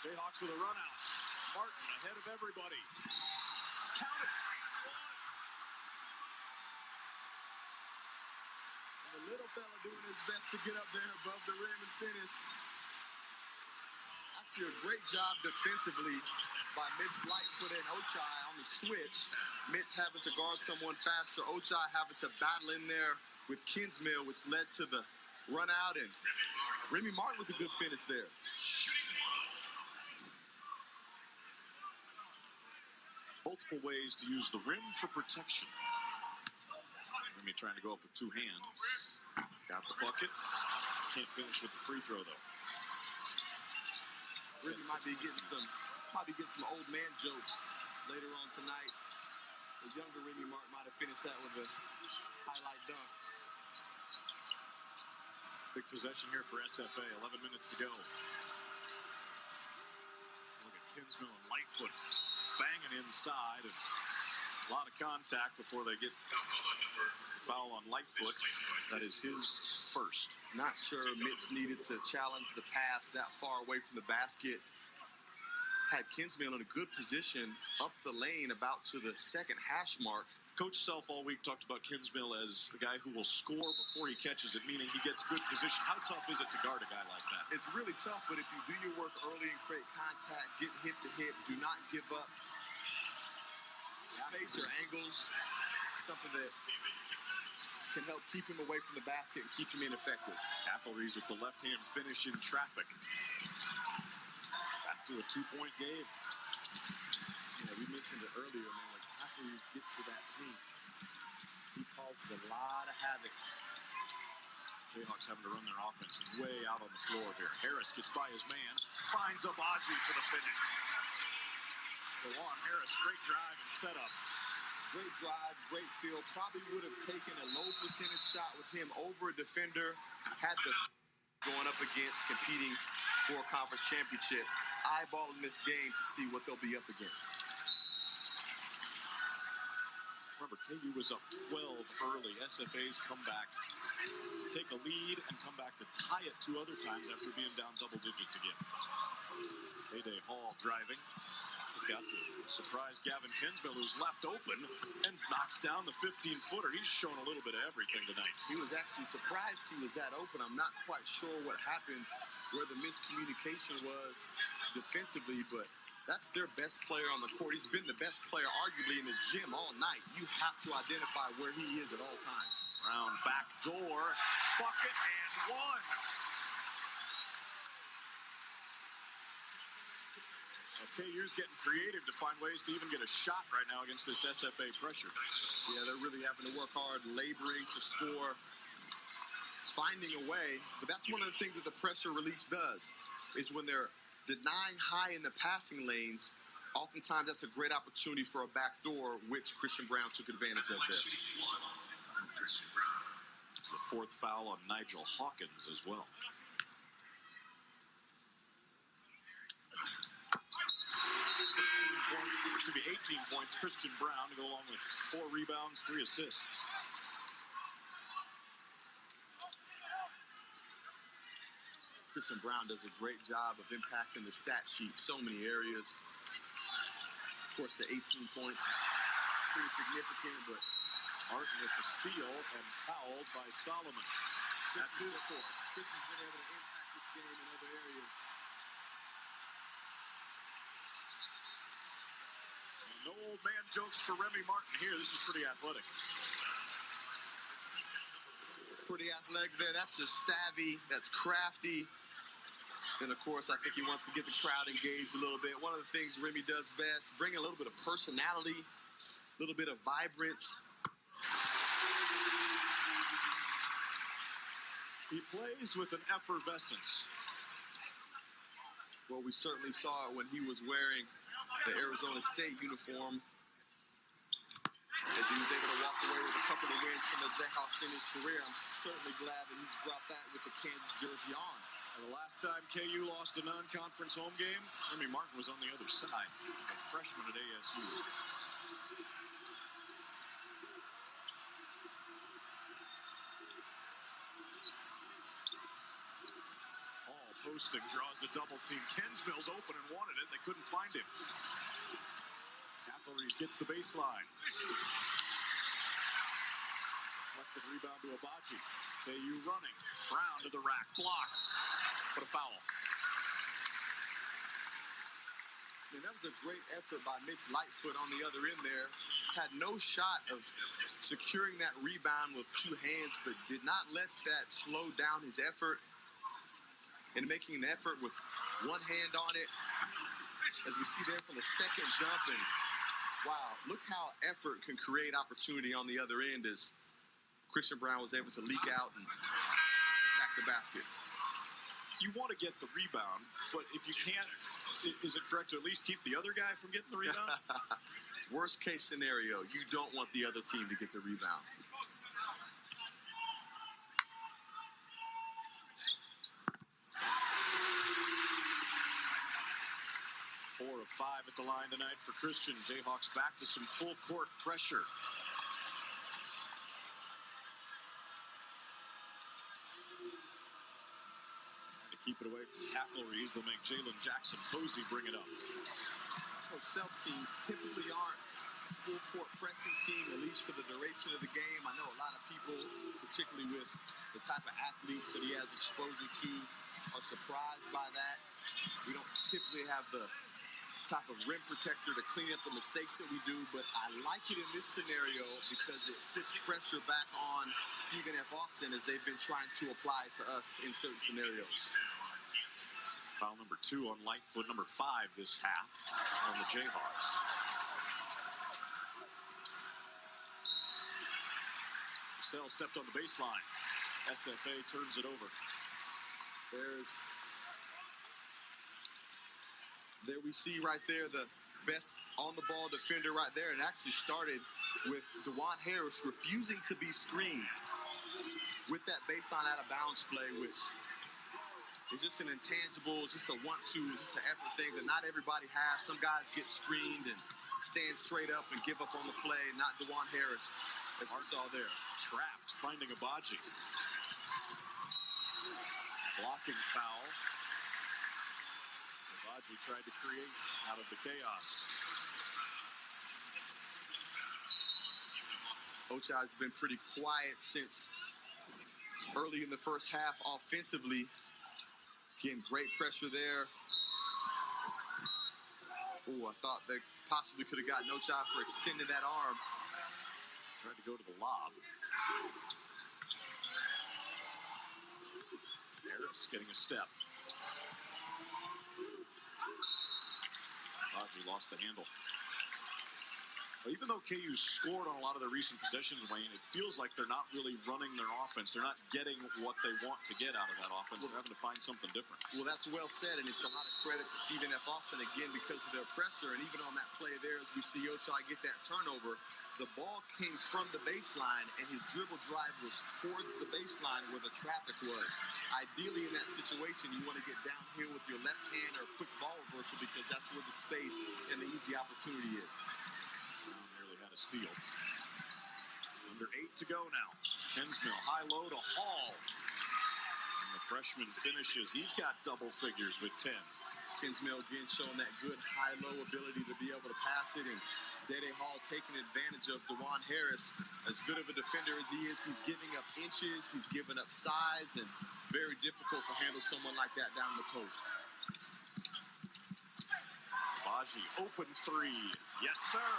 Jayhawks with a run out. Martin ahead of everybody. Count it. little fella doing his best to get up there above the rim and finish. Actually, a great job defensively by Mitch Lightfoot and Ochai on the switch. Mitch having to guard someone faster, Ochai having to battle in there with Kinsmill, which led to the run out, and Remy Martin with a good finish there. Multiple ways to use the rim for protection. Remy trying to go up with two hands. Got the bucket. Can't finish with the free throw, though. Remy might be getting some old man jokes later on tonight. The younger Remy Martin might have finished that with a highlight dunk. Big possession here for SFA. 11 minutes to go. Look at Kinsmill and Lightfoot banging inside, and a lot of contact before they get foul on Lightfoot. That is his first. Not sure Mitch needed to challenge the pass that far away from the basket. Had Kinsmill in a good position up the lane about to the second hash mark. Coach Self all week talked about Kinsmill as a guy who will score before he catches it, meaning he gets good position. How tough is it to guard a guy like that? It's really tough, but if you do your work early and create contact, get hip to hip, do not give up space or angles, something that can help keep him away from the basket and keep him ineffective. Kachelries with the left-hand finish in traffic. Back to a two-point game. Yeah, we mentioned it earlier, man. Like Kachelries gets to that paint, he causes a lot of havoc. Jayhawks having to run their offense way out on the floor here. Harris gets by his man, finds Abaji for the finish. DeJuan Harris, great drive and setup. Great drive, great feel. Probably would have taken a low percentage shot with him over a defender. Had the going up against competing for a conference championship. Eyeballing this game to see what they'll be up against. Remember, KU was up 12 early. SFA's come back to take a lead and come back to tie it two other times after being down double digits again. Payday Hall driving. Got to surprise Gavin Kinsmill, who's left open and knocks down the 15-footer. He's shown a little bit of everything tonight. He was actually surprised he was that open. I'm not quite sure what happened, where the miscommunication was defensively, but that's their best player on the court. He's been the best player, arguably, in the gym all night. You have to identify where he is at all times. Brown back door, bucket and one. KU's getting creative to find ways to even get a shot right now against this SFA pressure. Yeah, they're really having to work hard, laboring to score, finding a way. But that's one of the things that the pressure release does, is when they're denying high in the passing lanes, oftentimes that's a great opportunity for a backdoor, which Christian Brown took advantage of there. It's the fourth foul on Nigel Hawkins as well. 18 points, Christian Brown to go along with 4 rebounds, 3 assists. Christian Brown does a great job of impacting the stat sheet, so many areas. Of course, the 18 points is pretty significant, but Martin with the steal and fouled by Solomon. That's his fourth. Christian's been able to impact this game in other areas. No old man jokes for Remy Martin here. This is pretty athletic. Pretty athletic there. That's just savvy. That's crafty. And, of course, I think he wants to get the crowd engaged a little bit. One of the things Remy does best, bring a little bit of personality, a little bit of vibrance. He plays with an effervescence. Well, we certainly saw it when he was wearing the Arizona State uniform, as he was able to walk away with a couple of wins from the Jayhawks in his career. I'm certainly glad that he's brought that with the Kansas jersey on. And the last time KU lost a non-conference home game, Remy Martin was on the other side, a freshman at ASU. Hall posting, draws a double team. Kinsmill's open and wanted it. They couldn't find him. Kachelries gets the baseline. Deflected rebound to Abaji. KU running. Brown to the rack. Blocked. But a foul. And that was a great effort by Mitch Lightfoot on the other end there. Had no shot of securing that rebound with two hands, but did not let that slow down his effort. And making an effort with one hand on it, as we see there from the second jump. And wow, look how effort can create opportunity on the other end as Christian Brown was able to leak out and attack the basket. You want to get the rebound, but if you can't, is it correct to at least keep the other guy from getting the rebound? Worst case scenario, you don't want the other team to get the rebound. 4 of 5 at the line tonight for Christian. Jayhawks back to some full court pressure. To keep it away from Kachelries, they'll make Jalen Jackson Posey bring it up. Coach Self teams typically aren't a full court pressing team, at least for the duration of the game. I know a lot of people, particularly with the type of athletes that he has exposure to, are surprised by that. We don't typically have the type of rim protector to clean up the mistakes that we do, but I like it in this scenario because it puts pressure back on Stephen F. Austin as they've been trying to apply it to us in certain scenarios. Foul number 2 on Lightfoot, number 5 this half on the Jayhawks. Purcell stepped on the baseline. SFA turns it over. There we see right there the best on-the-ball defender right there, and actually started with DeJuan Harris refusing to be screened with that baseline out-of-bounds play, which is just an intangible, just a want-to, just an effort thing that not everybody has. Some guys get screened and stand straight up and give up on the play, not DeJuan Harris, as we saw there. Trapped, finding Abaji. Blocking foul. Abaji tried to create out of the chaos. Ochai has been pretty quiet since early in the first half offensively. Again, great pressure there. Oh, I thought they possibly could have gotten Ochai for extending that arm. Tried to go to the lob. Harris getting a step. Abaji lost the handle. Well, even though KU scored on a lot of their recent possessions, Wayne, it feels like they're not really running their offense. They're not getting what they want to get out of that offense. They're having to find something different. Well, that's well said, and it's a lot of credit to Stephen F. Austin, again, because of their pressure. And even on that play there, as we see Ochai get that turnover, the ball came from the baseline, and his dribble drive was towards the baseline where the traffic was. Ideally, in that situation, you want to get downhill with your left hand or a quick ball reversal because that's where the space and the easy opportunity is. Nearly had a steal. Under 8 to go now. Hensmill, high-low to Hall. And the freshman finishes. He's got double figures with 10. Hensmill again showing that good high-low ability to be able to pass it, and Dede Hall taking advantage of DeJuan Harris. As good of a defender as he is, he's giving up inches, he's giving up size, and very difficult to handle someone like that down the post. Abaji, open 3. Yes, sir.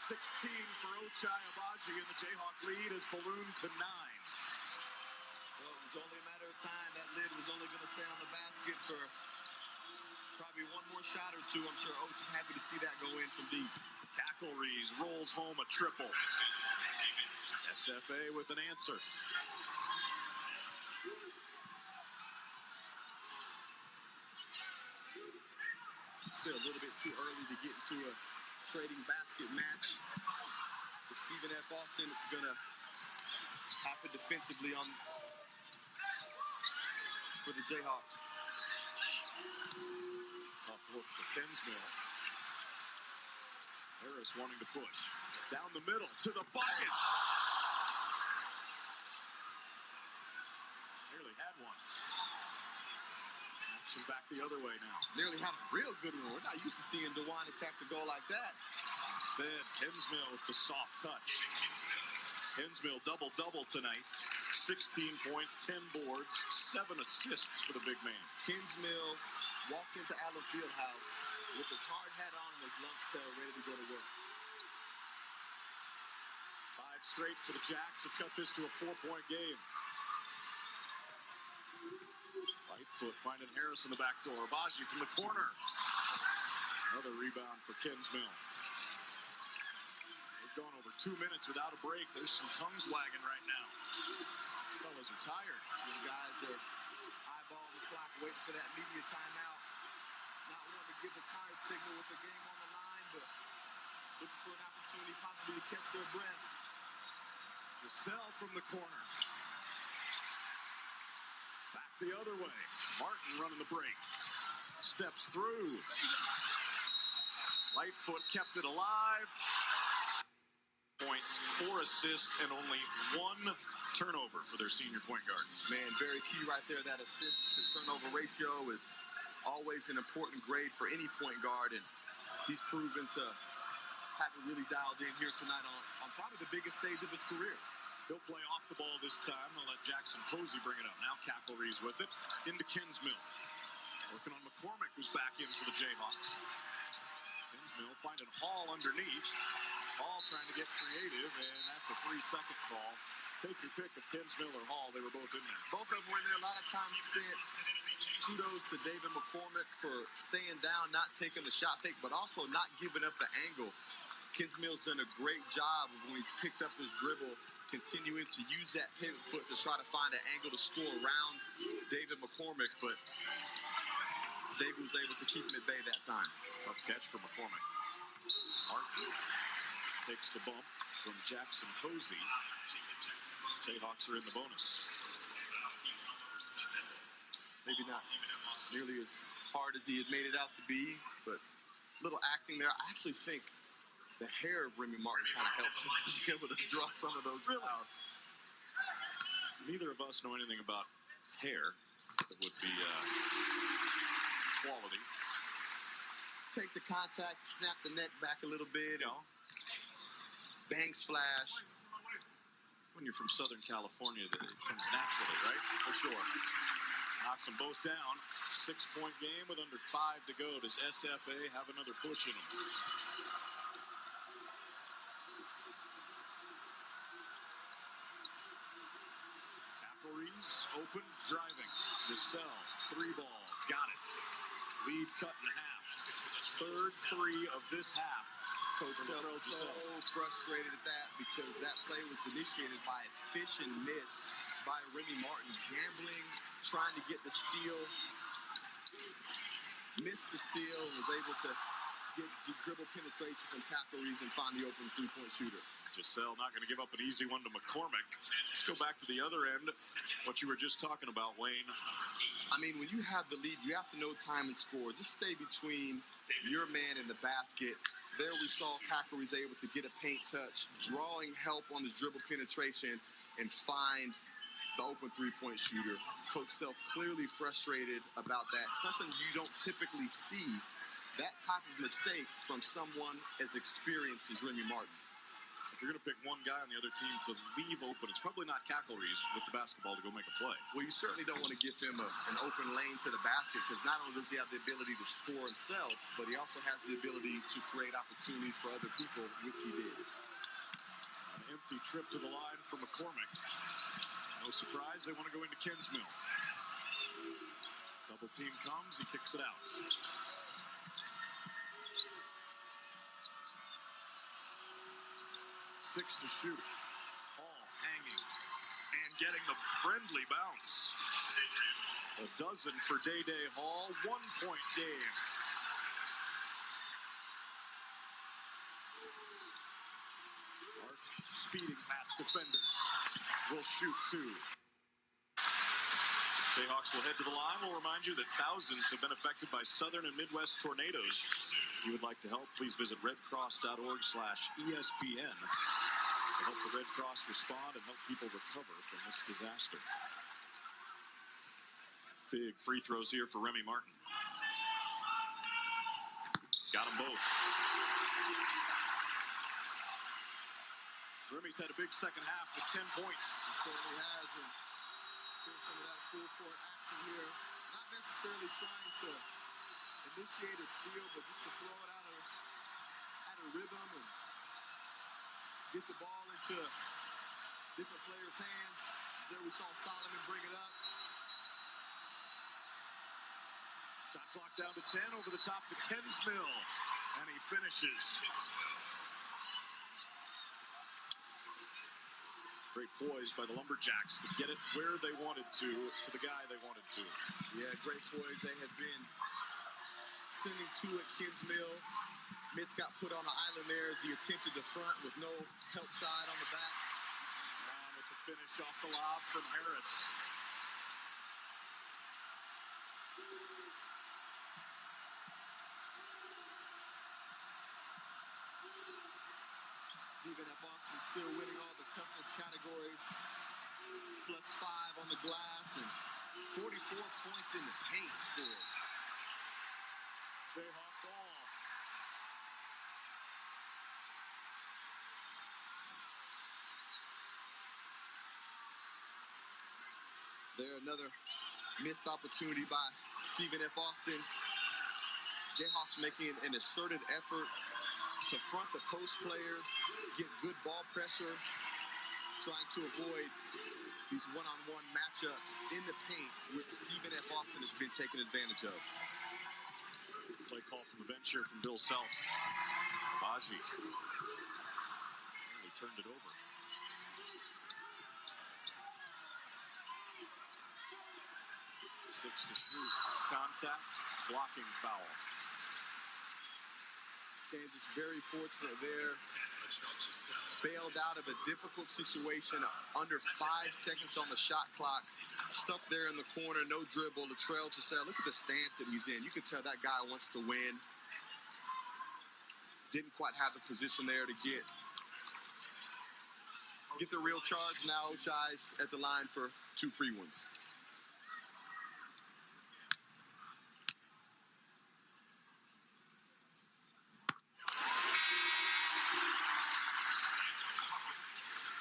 16 for Ochai Abaji, and the Jayhawk lead is ballooned to 9. Well, it was only a matter of time. That lid was only going to stay on the basket for probably one more shot or two. I'm sure Oach is happy to see that go in from deep. Kachelries rolls home a triple. SFA with an answer. Still a little bit too early to get into a trading basket match. For Stephen F. Austin, it's going to happen defensively for the Jayhawks. Tough look to Hensmill. Harris wanting to push. Down the middle to the bucket. Nearly had one. Action back the other way now. Nearly had a real good one. We're not used to seeing DeJuan attack the goal like that. Instead, Hensmill with the soft touch. Kinsmill double-double tonight. 16 points, 10 boards, 7 assists for the big man. Kinsmill walked into Allen Fieldhouse with his hard hat on and his lunch pail ready to go to work. 5 straight for the Jacks have cut this to a 4-point game. Right foot finding Harris in the back door. Abaji from the corner. Another rebound for Kinsmill. They've gone over 2 minutes without a break. There's some tongues wagging right now. Fellas are tired. Some guys are eyeballing the clock, waiting for that media timeout. Not wanting to give the tired signal with the game on the line, but looking for an opportunity possibly to catch their breath. Giselle from the corner. Back the other way. Martin running the break. Steps through. Right foot kept it alive. Points, 4 assists, and only 1 turnover for their senior point guard. Man, very key right there. That assist to turnover ratio is always an important grade for any point guard, and he's proven to have it really dialed in here tonight on probably the biggest stage of his career. He'll play off the ball this time. They'll let Jackson Posey bring it up. Now Kachelries with it. Into Kinsmill. Working on McCormick, who's back in for the Jayhawks. Kinsmill finding Hall underneath. Hall trying to get creative, and that's a 3-second call. Take your pick of Kinsmill or Hall. They were both in there. Both of them were in there. A lot of time spent. Kudos to David McCormick for staying down, not taking the shot fake, but also not giving up the angle. Kinsmill's done a great job when he's picked up his dribble, continuing to use that pivot foot to try to find an angle to score around David McCormick, but David was able to keep him at bay that time. Tough catch for McCormick. Martin takes the bump from Jackson Posey. Jayhawks are in the bonus. Maybe not nearly as hard as he had made it out to be, but a little acting there. I actually think the hair of Remy Martin kind of helps him be able to draw some of those fouls. Neither of us know anything about hair. It would be quality. Take the contact, snap the neck back a little bit, and bangs flash. When you're from Southern California, that it comes naturally, right? For sure. Knocks them both down. 6-point game with under 5 to go. Does SFA have another push in them? Kachelries open, driving. Giselle, 3-ball, got it. Lead cut in half. Third 3 of this half. Coach Self so frustrated at that because that play was initiated by a fish and miss by Remy Martin. Gambling, trying to get the steal. Missed the steal, was able to get the dribble penetration from Kachelries and find the open 3-point shooter. Giselle not going to give up an easy one to McCormick. Let's go back to the other end. What you were just talking about, Wayne. I mean, when you have the lead, you have to know time and score. Just stay between your man and the basket. There we saw Kachelries able to get a paint touch, drawing help on his dribble penetration, and find the open 3-point shooter. Coach Self clearly frustrated about that. Something you don't typically see, that type of mistake from someone as experienced as Remy Martin. If you're going to pick one guy on the other team to leave open, it's probably not Kachelries with the basketball to go make a play. Well, you certainly don't want to give him an open lane to the basket because not only does he have the ability to score himself, but he also has the ability to create opportunities for other people, which he did. An empty trip to the line for McCormick. No surprise, they want to go into Kinsmill. Double team comes, he kicks it out. 6 to shoot. Hall hanging and getting the friendly bounce. A dozen for Day Hall. 1-point game. Mark speeding past defenders. Will shoot 2. Jayhawks will head to the line. We'll remind you that thousands have been affected by southern and Midwest tornadoes. If you would like to help, please visit redcross.org/ESPN to help the Red Cross respond and help people recover from this disaster. Big free throws here for Remy Martin. Got them both. Remy's had a big second half with 10 points. He certainly has, and here's some of that full court action here. Not necessarily trying to initiate a steal, but just to throw it out of rhythm and get the ball into different players' hands. There we saw Solomon bring it up. Shot clock down to 10, over the top to Kensmill, and he finishes. Great poise by the Lumberjacks to get it where they wanted to the guy they wanted to. Yeah, great poise. They had been sending two at Kensmill. Mitz got put on an island there as he attempted the front with no help side on the back. Brown with the finish off the lob from Harris. Stephen F. Austin still winning all the toughness categories. +5 on the glass and 44 points in the paint scored. Jayhawk ball. There, another missed opportunity by Stephen F. Austin. Jayhawks making an asserted effort to front the post players, get good ball pressure, trying to avoid these one-on-one matchups in the paint, which Stephen F. Austin has been taking advantage of. Play call from the bench here from Bill Self. Baji nearly turned it over. 6 to shoot. Contact, blocking foul. Kansas very fortunate there. Bailed out of a difficult situation under 5 seconds on the shot clock. Stuck there in the corner, no dribble. Latrell just said, look at the stance that he's in. You can tell that guy wants to win. Didn't quite have the position there to get the real charge. Now Ochai's at the line for 2 free ones.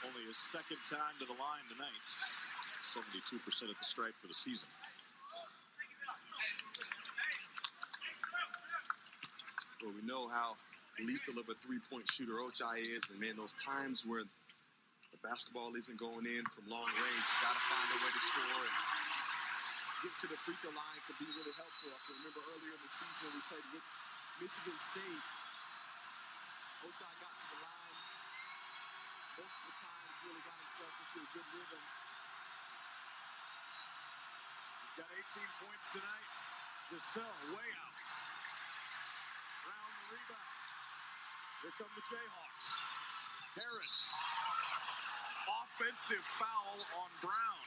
Only his second time to the line tonight. 72% at the stripe for the season. Well, we know how lethal of a three-point shooter Ochai is, and man, those times where the basketball isn't going in from long range, you gotta find a way to score and get to the free throw line could be really helpful. I can remember earlier in the season we played with Michigan State. Ochai got to the line multiple times, really got himself into a good rhythm. He's got 18 points tonight. Giselle way out. Brown the rebound. Here come the Jayhawks. Harris. Offensive foul on Brown.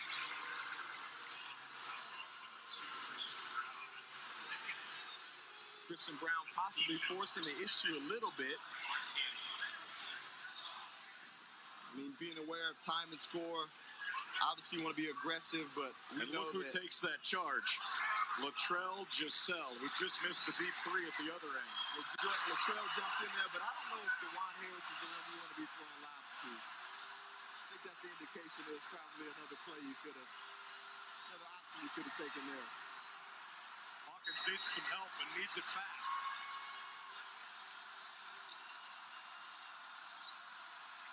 Christian Brown possibly forcing the issue a little bit. I mean, being aware of time and score, obviously you want to be aggressive, but and look who takes that charge. Latrell Giselle, who just missed the deep 3 at the other end. Latrell jumped in there, but I don't know if DeJuan Harris is the one you want to be throwing lobs to. I think that the indication is probably another play you could have, another option you could have taken there. Hawkins needs some help and needs it back.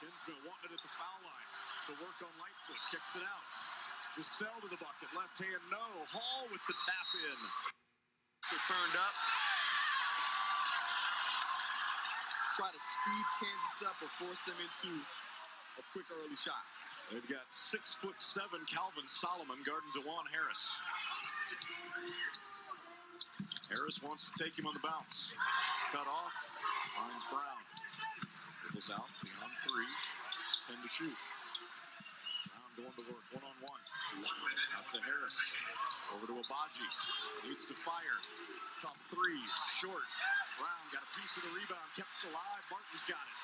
Kinsmill wanting it at the foul line to work on Lightfoot. Kicks it out. Giselle to the bucket. Left hand, no. Hall with the tap in. So turned up. Try to speed Kansas up or force them into a quick early shot. They've got 6'7" Calvin Solomon guarding DeJuan Harris. Harris wants to take him on the bounce. Cut off. Finds Brown. Dribbles out. Beyond 3. 10 to shoot. Brown going to work. One-on-one. Out to Harris. Over to Abaji. Needs to fire. Tough 3. Short. Brown got a piece of the rebound. Kept it alive. Martin's got it.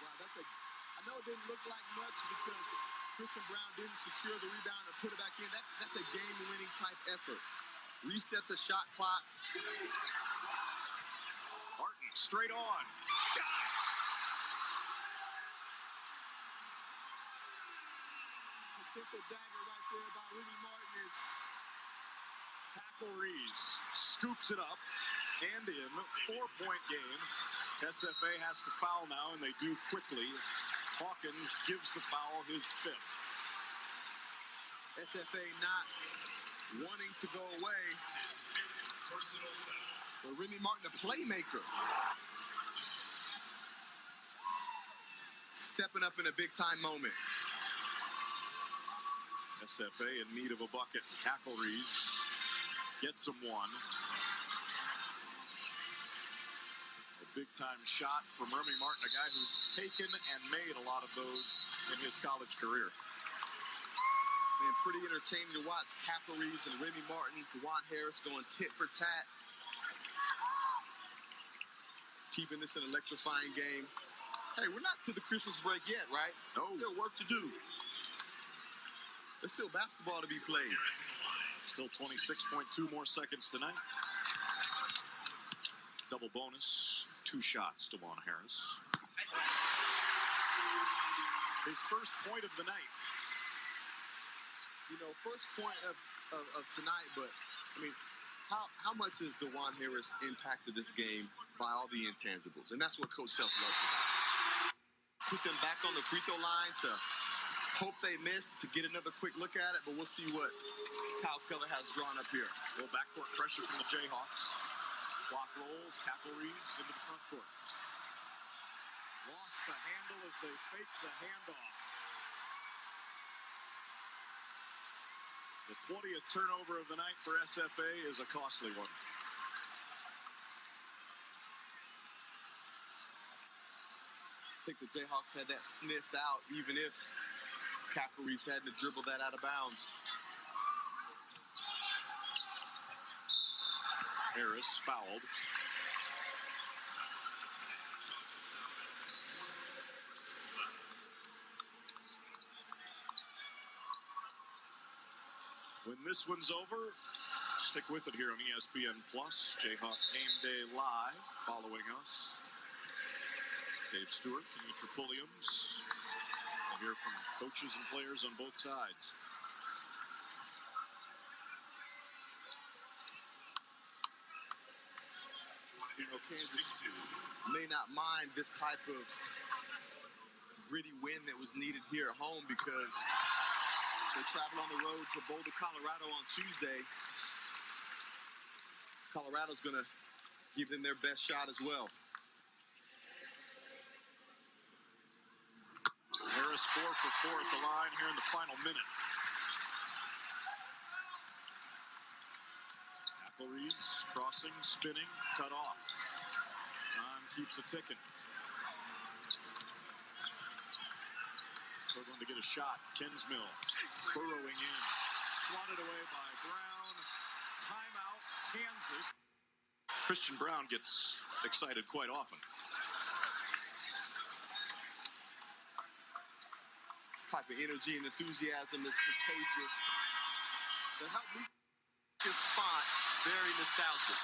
Wow, I know it didn't look like much because Christian Brown didn't secure the rebound and put it back in. That's a game-winning type effort. Reset the shot clock. Martin, straight on. Got it. Potential dagger right there by Remy Martin is Kachelries scoops it up and in. 4-point game. SFA has to foul now, and they do quickly. Hawkins gives the foul, his 5th. SFA not wanting to go away. Personal foul. But Remy Martin, the playmaker, stepping up in a big-time moment. SFA in need of a bucket. Kachelries gets him one. A big-time shot from Remy Martin, a guy who's taken and made a lot of those in his college career. Man, pretty entertaining to watch. Kachelries and Remy Martin, Dewan Harris going tit for tat. Keeping this an electrifying game. Hey, we're not to the Christmas break yet, right? No. Still work to do. There's still basketball to be played. Still 26.2 more seconds tonight. Double bonus. 2 shots, Dewan Harris. His first point of the night. You know, first point of tonight, but, I mean, how much has Dewan Harris impacted this game by all the intangibles? And that's what Coach Self loves about it. Put them back on the free throw line to hope they miss, to get another quick look at it, but we'll see what Kyle Keller has drawn up here. A little backcourt pressure from the Jayhawks. Clock rolls, Kachelries into the front court. Lost the handle as they fake the handoff. The 20th turnover of the night for SFA is a costly one. I think the Jayhawks had that sniffed out, even if Kachelries had to dribble that out of bounds. Harris fouled. When this one's over, stick with it here on ESPN Plus. Jayhawk Game Day Live following us. Dave Stewart, Kenitra Pulliams. We'll hear from coaches and players on both sides. You know, Kansas may not mind this type of gritty win that was needed here at home because they travel on the road to Boulder, Colorado on Tuesday. Colorado's going to give them their best shot as well. Harris 4 for 4 at the line here in the final minute. Kachelries crossing, spinning, cut off. Time keeps a ticking. Struggling to get a shot. Kinsmill burrowing in. Swatted away by Brown. Timeout, Kansas. Christian Brown gets excited quite often. This type of energy and enthusiasm that's contagious. So help me this spot very nostalgic.